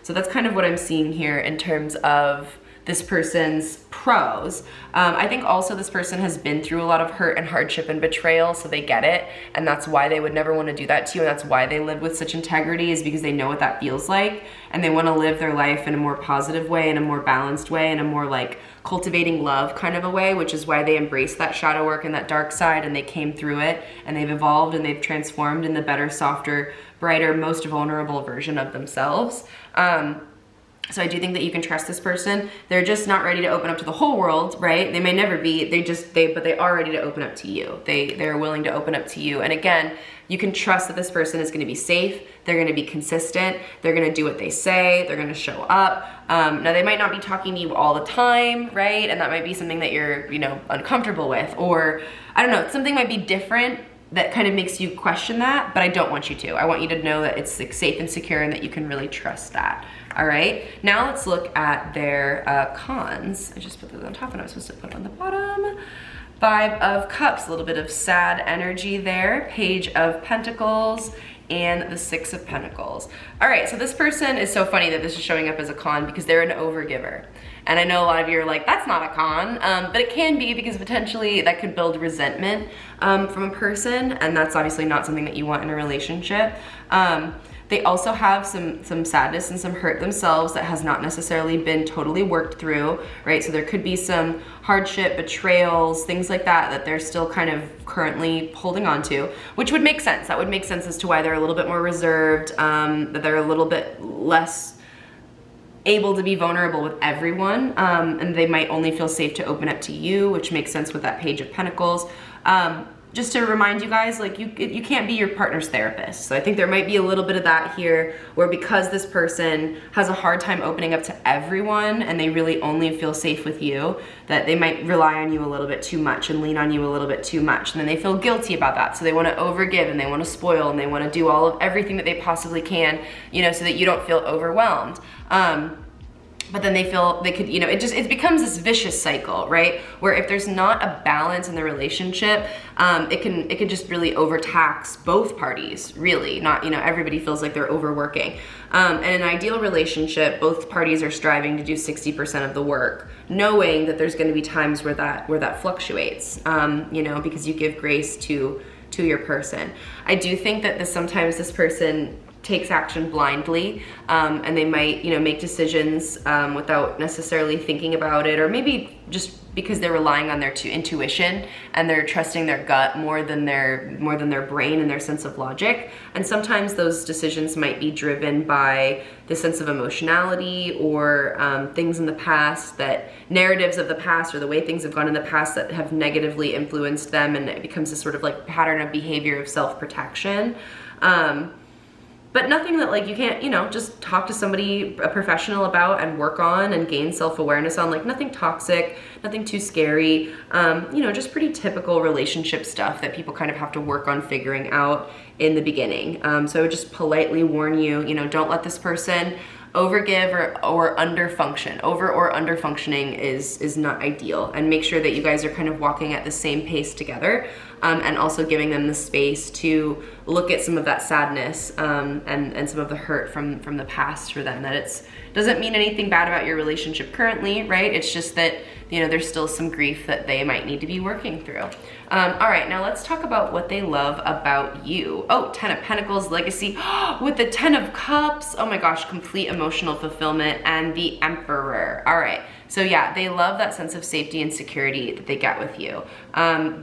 So that's kind of what I'm seeing here in terms of this person's pros. I think also this person has been through a lot of hurt and hardship and betrayal, so they get it, and that's why they would never want to do that to you, and that's why they live with such integrity, is because they know what that feels like, and they want to live their life in a more positive way, in a more balanced way, in a more like cultivating love kind of a way, which is why they embrace that shadow work and that dark side, and they came through it, and they've evolved and they've transformed in the better, softer, brighter, most vulnerable version of themselves. So I do think that you can trust this person. They're just not ready to open up to the whole world, right? They may never be, but they are ready to open up to you. They're willing to open up to you. And again, you can trust that this person is gonna be safe, they're gonna be consistent, they're gonna do what they say, they're gonna show up. Now they might not be talking to you all the time, right? And that might be something that you're, you know, uncomfortable with, or I don't know, something might be different that kind of makes you question that, but I don't want you to. I want you to know that it's like safe and secure and that you can really trust that. All right, now let's look at their cons. I just put those on top and I was supposed to put it on the bottom. 5 of Cups, a little bit of sad energy there. Page of Pentacles and the 6 of Pentacles. All right, so this person is so funny that this is showing up as a con because they're an overgiver. And I know a lot of you are like, that's not a con, but it can be, because potentially that could build resentment from a person, and that's obviously not something that you want in a relationship. They also have some sadness and some hurt themselves that has not necessarily been totally worked through, right? So there could be some hardship, betrayals, things like that, that they're still kind of currently holding on to, which would make sense. That would make sense as to why they're a little bit more reserved, that they're a little bit less able to be vulnerable with everyone, and they might only feel safe to open up to you, which makes sense with that Page of Pentacles. Just to remind you guys, like you can't be your partner's therapist. So I think there might be a little bit of that here, where because this person has a hard time opening up to everyone and they really only feel safe with you, that they might rely on you a little bit too much and lean on you a little bit too much. And then they feel guilty about that. So they want to overgive and they want to spoil and they want to do all of everything that they possibly can, you know, so that you don't feel overwhelmed. But then they feel they could, you know, it becomes this vicious cycle, right? Where if there's not a balance in the relationship, it can just really overtax both parties, really. Not, you know, everybody feels like they're overworking. And in an ideal relationship, both parties are striving to do 60% of the work, knowing that there's going to be times where that fluctuates, you know, because you give grace to your person. I do think that sometimes this person takes action blindly, and they might, you know, make decisions without necessarily thinking about it, or maybe just because they're relying on their intuition and they're trusting their gut more than their brain and their sense of logic. And sometimes those decisions might be driven by the sense of emotionality, or things in the past, that narratives of the past, or the way things have gone in the past that have negatively influenced them, and it becomes this sort of like pattern of behavior of self-protection. But nothing that like you can't, you know, just talk to somebody, a professional about, and work on and gain self-awareness on. Like nothing toxic, nothing too scary, you know, just pretty typical relationship stuff that people kind of have to work on figuring out in the beginning. So I would just politely warn you, you know, don't let this person overgive or underfunction. Over or underfunctioning is not ideal, and make sure that you guys are kind of walking at the same pace together, and also giving them the space to look at some of that sadness, and some of the hurt from the past for them, that it's Doesn't mean anything bad about your relationship currently, right? It's just that, you know, there's still some grief that they might need to be working through. All right, now let's talk about what they love about you. Oh, 10 of Pentacles, legacy, with the 10 of Cups. Oh my gosh, complete emotional fulfillment, and the Emperor. All right, so yeah, they love that sense of safety and security that they get with you.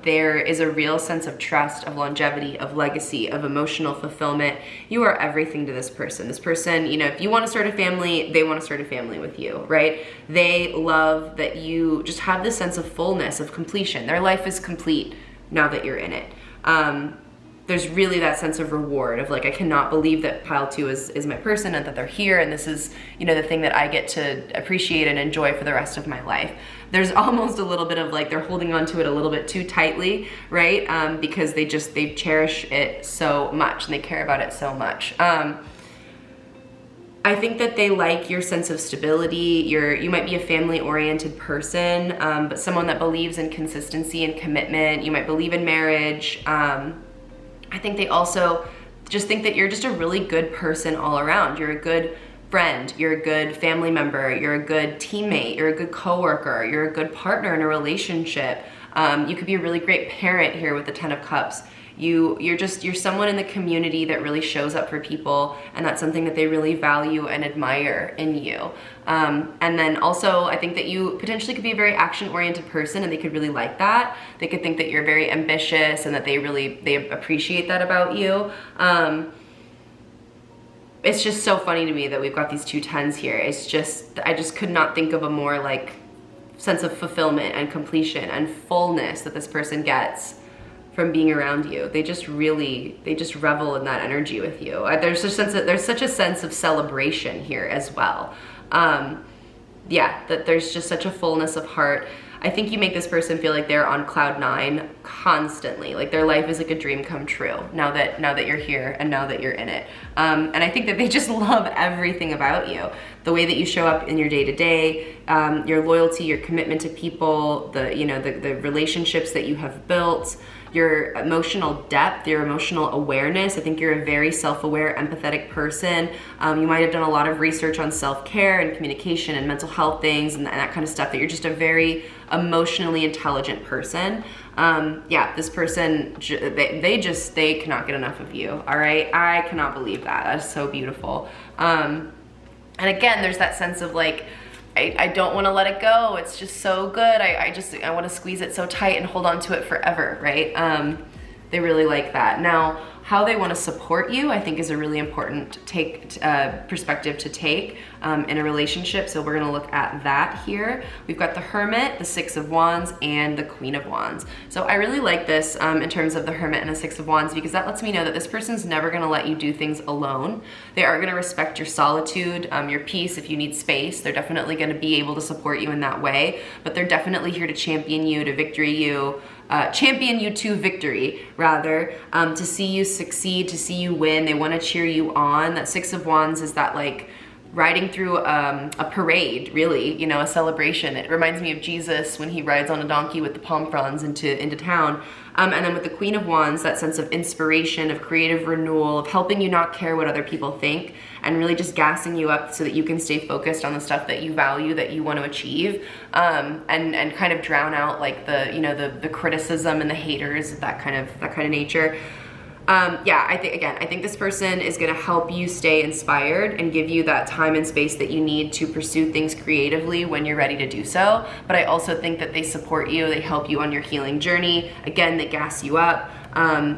There is a real sense of trust, of longevity, of legacy, of emotional fulfillment. You are everything to this person. This person, you know, if you want to start a family, they want to start a family with you, right? They love that you just have this sense of fullness, of completion. Their life is complete now that you're in it. There's really that sense of reward of like, I cannot believe that pile 2 is my person and that they're here, and this is, you know, the thing that I get to appreciate and enjoy for the rest of my life. There's almost a little bit of like, they're holding on to it a little bit too tightly, right? Because they cherish it so much and they care about it so much. I think that they like your sense of stability. You might be a family-oriented person, but someone that believes in consistency and commitment. You might believe in marriage. I think they also just think that you're just a really good person all around. You're a good friend, you're a good family member, you're a good teammate, you're a good coworker, you're a good partner in a relationship. You could be a really great parent here with the 10 of Cups. You're someone in the community that really shows up for people, and that's something that they really value and admire in you. And then also, I think that you potentially could be a very action-oriented person, and they could really like that. They could think that you're very ambitious and that they appreciate that about you. It's just so funny to me that we've got these 2 10s here. I just could not think of a more like sense of fulfillment and completion and fullness that this person gets from being around you. They just revel in that energy with you. There's such a sense of celebration here as well. Yeah, that there's just such a fullness of heart. I think you make this person feel like they're on cloud 9 constantly. Like their life is like a dream come true now that you're here and now that you're in it. And I think that they just love everything about you. The way that you show up in your day-to-day, your loyalty, your commitment to people, the relationships that you have built, your emotional depth, your emotional awareness. I think you're a very self-aware, empathetic person. You might have done a lot of research on self-care and communication and mental health things and that kind of stuff, that you're just a very emotionally intelligent person. Yeah, this person, they cannot get enough of you, all right? I cannot believe that. That is so beautiful. And again, there's that sense of like, I don't want to let it go. It's just so good. I want to squeeze it so tight and hold on to it forever, right? They really like that. Now, how they want to support you, I think, is a really important perspective to take in a relationship. So we're going to look at that here. We've got the Hermit, the 6 of Wands, and the Queen of Wands. So I really like this in terms of the Hermit and the 6 of Wands, because that lets me know that this person's never going to let you do things alone. They are going to respect your solitude, your peace. If you need space, they're definitely going to be able to support you in that way, but they're definitely here to champion you, to champion you to victory, rather, to see you succeed, to see you win. They want to cheer you on. That 6 of Wands is that like riding through a parade, really, you know, a celebration. It reminds me of Jesus when he rides on a donkey with the palm fronds into town. And then with the Queen of Wands, that sense of inspiration, of creative renewal, of helping you not care what other people think, and really just gassing you up so that you can stay focused on the stuff that you value, that you want to achieve, and kind of drown out like the criticism and the haters, that kind of nature. Yeah, I think this person is going to help you stay inspired and give you that time and space that you need to pursue things creatively when you're ready to do so. But I also think that they support you, they help you on your healing journey. Again, they gas you up.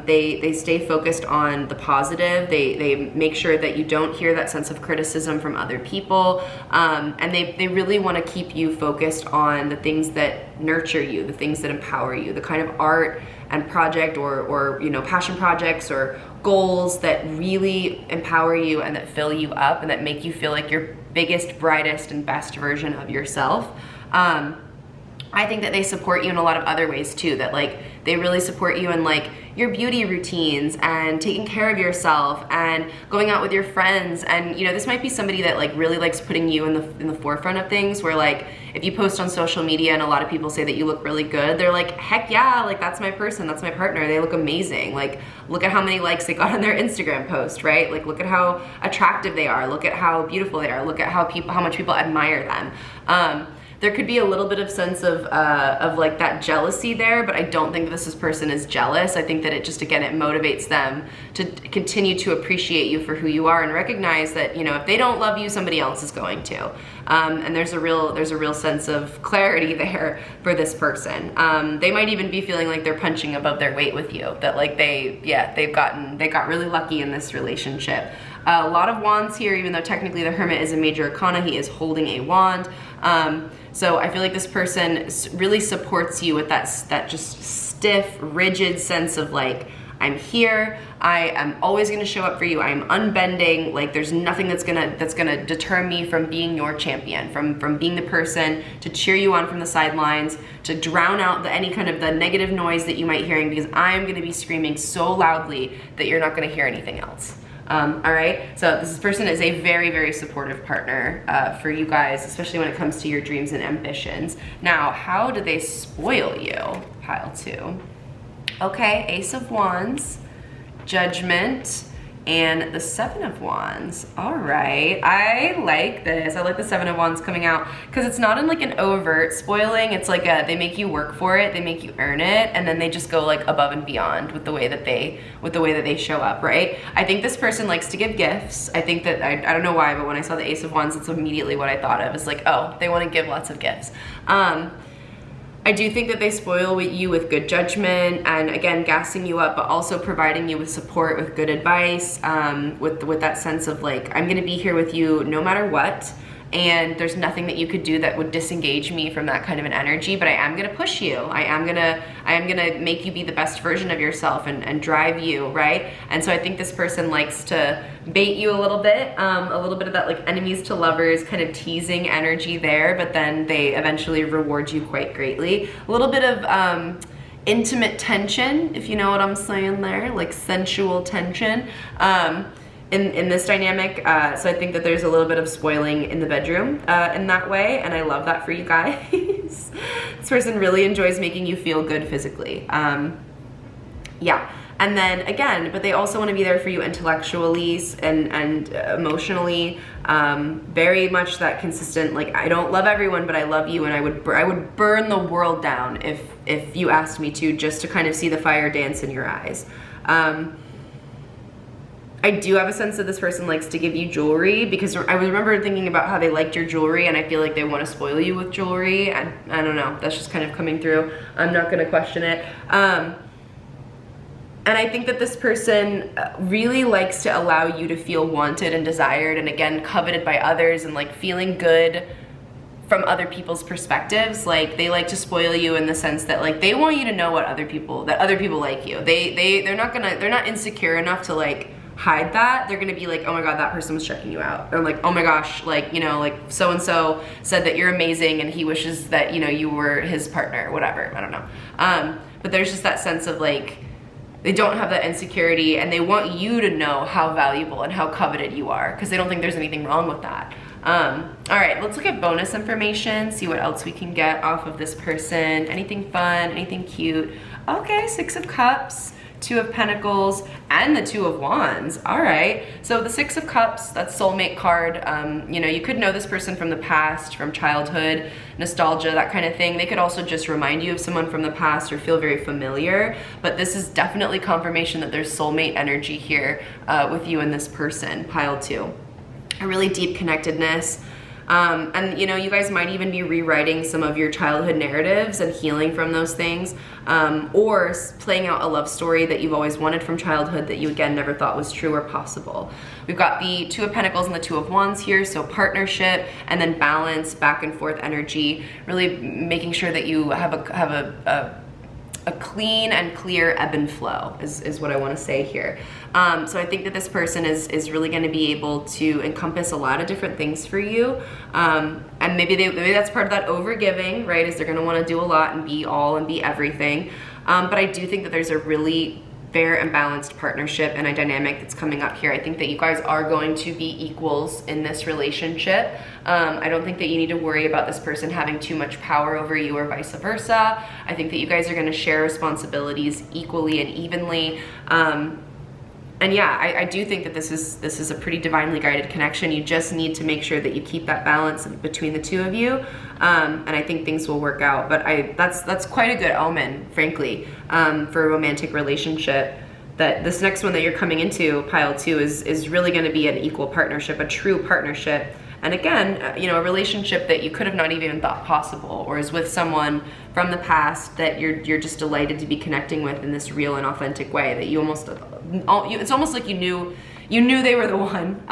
They stay focused on the positive. They make sure that you don't hear that sense of criticism from other people. And they really want to keep you focused on the things that nurture you, the things that empower you, the kind of art and project or passion projects or goals that really empower you and that fill you up and that make you feel like your biggest, brightest, and best version of yourself. I think that they support you in a lot of other ways too, that like they really support you in like your beauty routines and taking care of yourself and going out with your friends. And you know, this might be somebody that like really likes putting you in the forefront of things, where like if you post on social media and a lot of people say that you look really good, they're like, heck yeah, like that's my person, that's my partner, they look amazing. Like look at how many likes they got on their Instagram post, right? Like look at how attractive they are, look at how beautiful they are, look at how much people admire them. There could be a little bit of sense of like that jealousy there, but I don't think this person is jealous. I think that it just, again, it motivates them to continue to appreciate you for who you are and recognize that, you know, if they don't love you, somebody else is going to. And there's a real sense of clarity there for this person. They might even be feeling like they're punching above their weight with you, that like they got really lucky in this relationship. A lot of wands here, even though technically the Hermit is a major arcana, he is holding a wand. So I feel like this person really supports you with that just stiff, rigid sense of like, I'm here, I am always gonna show up for you, I am unbending, like there's nothing that's gonna deter me from being your champion, from being the person to cheer you on from the sidelines, to drown out any kind of the negative noise that you might be hearing, because I am gonna be screaming so loudly that you're not gonna hear anything else. All right, so this person is a very, very supportive partner for you guys, especially when it comes to your dreams and ambitions. Now, how do they spoil you? Pile 2. Okay, Ace of Wands, Judgment, and the Seven of Wands. All right, I like this. I like the Seven of Wands coming out because it's not in like an overt spoiling. It's like they make you work for it, they make you earn it, and then they just go like above and beyond with the way that they show up, right? I think this person likes to give gifts. I think that I don't know why, but when I saw the Ace of Wands, it's immediately what I thought of. It's like, oh, they want to give lots of gifts. I do think that they spoil you with good judgment and, again, gassing you up, but also providing you with support, with good advice, with that sense of like, I'm gonna be here with you no matter what, and there's nothing that you could do that would disengage me from that kind of an energy, but I am gonna push you. I am gonna make you be the best version of yourself and drive you, right? And so I think this person likes to bait you a little bit of that like enemies to lovers kind of teasing energy there, but then they eventually reward you quite greatly. A little bit of intimate tension, if you know what I'm saying there, like sensual tension. In this dynamic, so I think that there's a little bit of spoiling in the bedroom in that way, and I love that for you guys. This person really enjoys making you feel good physically. Yeah, and then again, but they also want to be there for you intellectually and emotionally. Very much that consistent, like, I don't love everyone, but I love you, and I would burn the world down if you asked me to, just to kind of see the fire dance in your eyes. I do have a sense that this person likes to give you jewelry, because I remember thinking about how they liked your jewelry, and I feel like they want to spoil you with jewelry. I don't know, that's just kind of coming through. I'm not going to question it. And I think that this person really likes to allow you to feel wanted and desired, and again, coveted by others, and like feeling good from other people's perspectives. Like, they like to spoil you in the sense that like they want you to know that other people like you. They're not insecure enough to like hide that. They're gonna be like, oh my god, that person was checking you out, or like, oh my gosh, like, you know, like so and so said that you're amazing and he wishes that, you know, you were his partner, whatever. I don't know. But there's just that sense of like, they don't have that insecurity, and they want you to know how valuable and how coveted you are, because they don't think there's anything wrong with that. All right, let's look at bonus information, see what else we can get off of this person. Anything fun, anything cute? Okay, Six of Cups, Two of Pentacles, and the Two of Wands. All right, so the Six of Cups, that's soulmate card. You know, you could know this person from the past, from childhood, nostalgia, that kind of thing. They could also just remind you of someone from the past or feel very familiar, but this is definitely confirmation that there's soulmate energy here with you and this person, pile 2. A really deep connectedness. And you know, you guys might even be rewriting some of your childhood narratives and healing from those things, or playing out a love story that you've always wanted from childhood that you again never thought was true or possible. We've got the Two of Pentacles and the Two of Wands here, so partnership and then balance, back and forth energy, really making sure that you have a clean and clear ebb and flow is what I want to say here. So I think that this person is really going to be able to encompass a lot of different things for you, and maybe that's part of that overgiving, right? Is they're going to want to do a lot and be all and be everything. But I do think that there's a really fair and balanced partnership and a dynamic that's coming up here. I think that you guys are going to be equals in this relationship. I don't think that you need to worry about this person having too much power over you or vice versa. I think that you guys are going to share responsibilities equally and evenly. And yeah, I do think that this is a pretty divinely guided connection. You just need to make sure that you keep that balance between the two of you, and I think things will work out. But that's quite a good omen, frankly, for a romantic relationship. That this next one that you're coming into, pile 2, is really going to be an equal partnership, a true partnership. And again, you know, a relationship that you could have not even thought possible, or is with someone from the past that you're just delighted to be connecting with in this real and authentic way. That you it's almost like you knew they were the one,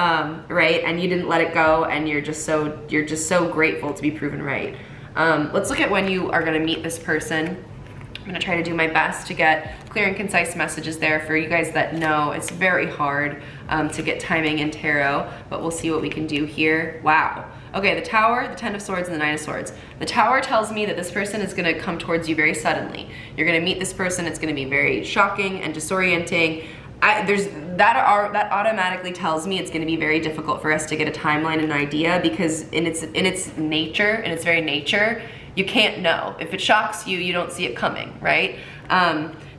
right? And you didn't let it go, and you're just so grateful to be proven right. Let's look at when you are going to meet this person. I'm gonna try to do my best to get clear and concise messages there for you guys that know. It's very hard to get timing in tarot, but we'll see what we can do here. Wow. Okay, the Tower, the Ten of Swords, and the Nine of Swords. The Tower tells me that this person is gonna come towards you very suddenly. You're gonna meet this person, it's gonna be very shocking and disorienting. That automatically tells me it's going to be very difficult for us to get a timeline and an idea, because in its nature, in its very nature, you can't know. If it shocks you, you don't see it coming, right?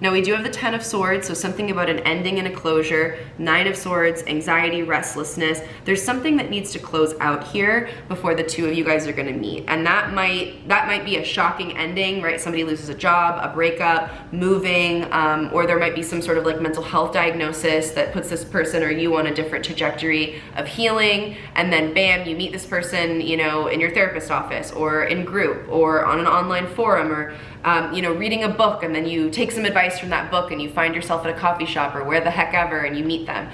Now we do have the Ten of Swords, so something about an ending and a closure. Nine of Swords, anxiety, restlessness. There's something that needs to close out here before the two of you guys are gonna meet. And that might be a shocking ending, right? Somebody loses a job, a breakup, moving, or there might be some sort of like mental health diagnosis that puts this person or you on a different trajectory of healing. And then bam, you meet this person, you know, in your therapist office or in group or on an online forum, or you know, reading a book, and then you take some advice from that book and you find yourself at a coffee shop or where the heck ever and you meet them.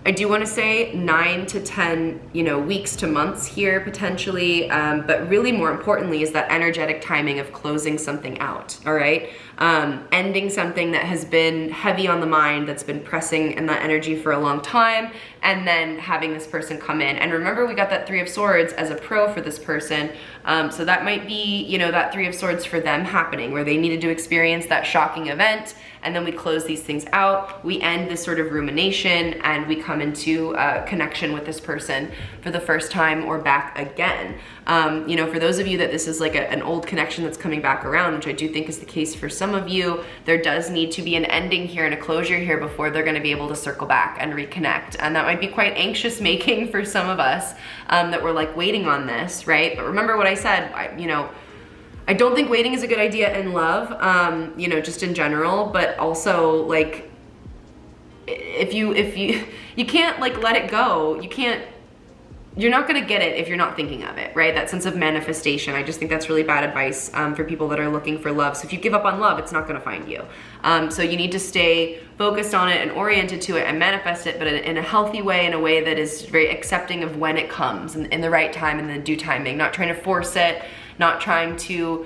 I do want to say 9 to 10, you know, weeks to months here potentially, but really more importantly is that energetic timing of closing something out, all right? Ending something that has been heavy on the mind, that's been pressing in that energy for a long time, and then having this person come in. And remember, we got that Three of Swords as a pro for this person, so that might be, you know, that Three of Swords for them happening, where they needed to experience that shocking event, and then we close these things out, we end this sort of rumination, and we come into connection with this person for the first time or back again. You know, for those of you that this is like an old connection that's coming back around, which I do think is the case for some of you, there does need to be an ending here and a closure here before they're gonna be able to circle back and reconnect. And that might be quite anxious making for some of us that we're like waiting on this, right? But remember what I said, you know, I don't think waiting is a good idea in love, you know, just in general, but also like, if you can't like let it go, you're not gonna get it if you're not thinking of it, right? That sense of manifestation. I just think that's really bad advice for people that are looking for love. So if you give up on love, it's not gonna find you. So you need to stay focused on it and oriented to it and manifest it, but in a healthy way, in a way that is very accepting of when it comes in the right time and the due timing, not trying to force it, not trying to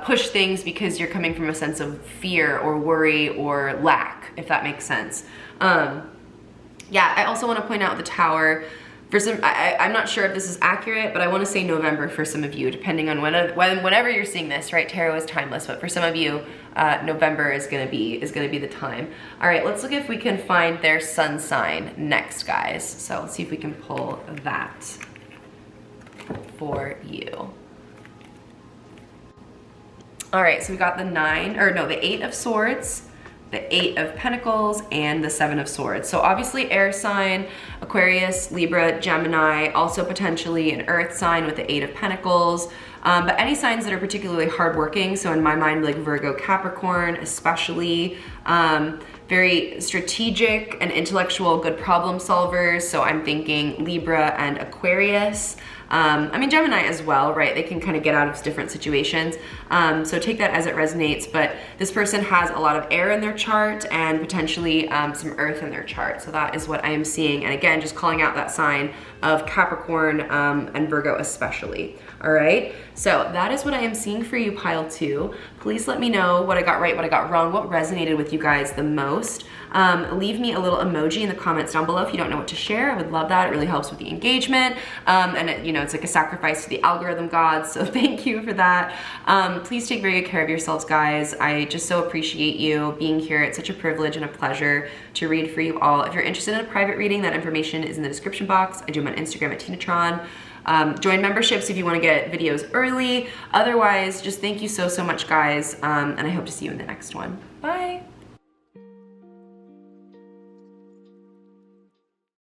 push things because you're coming from a sense of fear or worry or lack, if that makes sense. Yeah, I also wanna point out the Tower. For some, I'm not sure if this is accurate, but I want to say November for some of you, depending on whenever you're seeing this, right? Tarot is timeless, but for some of you, November is gonna be the time. All right, let's look if we can find their sun sign next, guys. So let's see if we can pull that for you. All right, so we got the Eight of Swords, the Eight of Pentacles, and the Seven of Swords. So obviously air sign, Aquarius, Libra, Gemini, also potentially an earth sign with the Eight of Pentacles, but any signs that are particularly hardworking, so in my mind like Virgo, Capricorn especially, very strategic and intellectual, good problem solvers, so I'm thinking Libra and Aquarius. I mean Gemini as well, right? They can kind of get out of different situations. So take that as it resonates, but this person has a lot of air in their chart and potentially some earth in their chart. So that is what I am seeing. And again, just calling out that sign of Capricorn and Virgo especially. All right, so that is what I am seeing for you, pile 2. Please let me know what I got right, what I got wrong, what resonated with you guys the most. most. Leave me a little emoji in the comments down below if you don't know what to share. I would love that. It really helps with the engagement. And it, you know, it's like a sacrifice to the algorithm gods, so thank you for that. Please take very good care of yourselves, guys. I just so appreciate you being here. It's such a privilege and a pleasure to read for you all. If you're interested in a private reading, that information is in the description box. I do them on Instagram at TinaTron. Join memberships if you want to get videos early. Otherwise, just thank you so much, guys. And I hope to see you in the next one. Bye.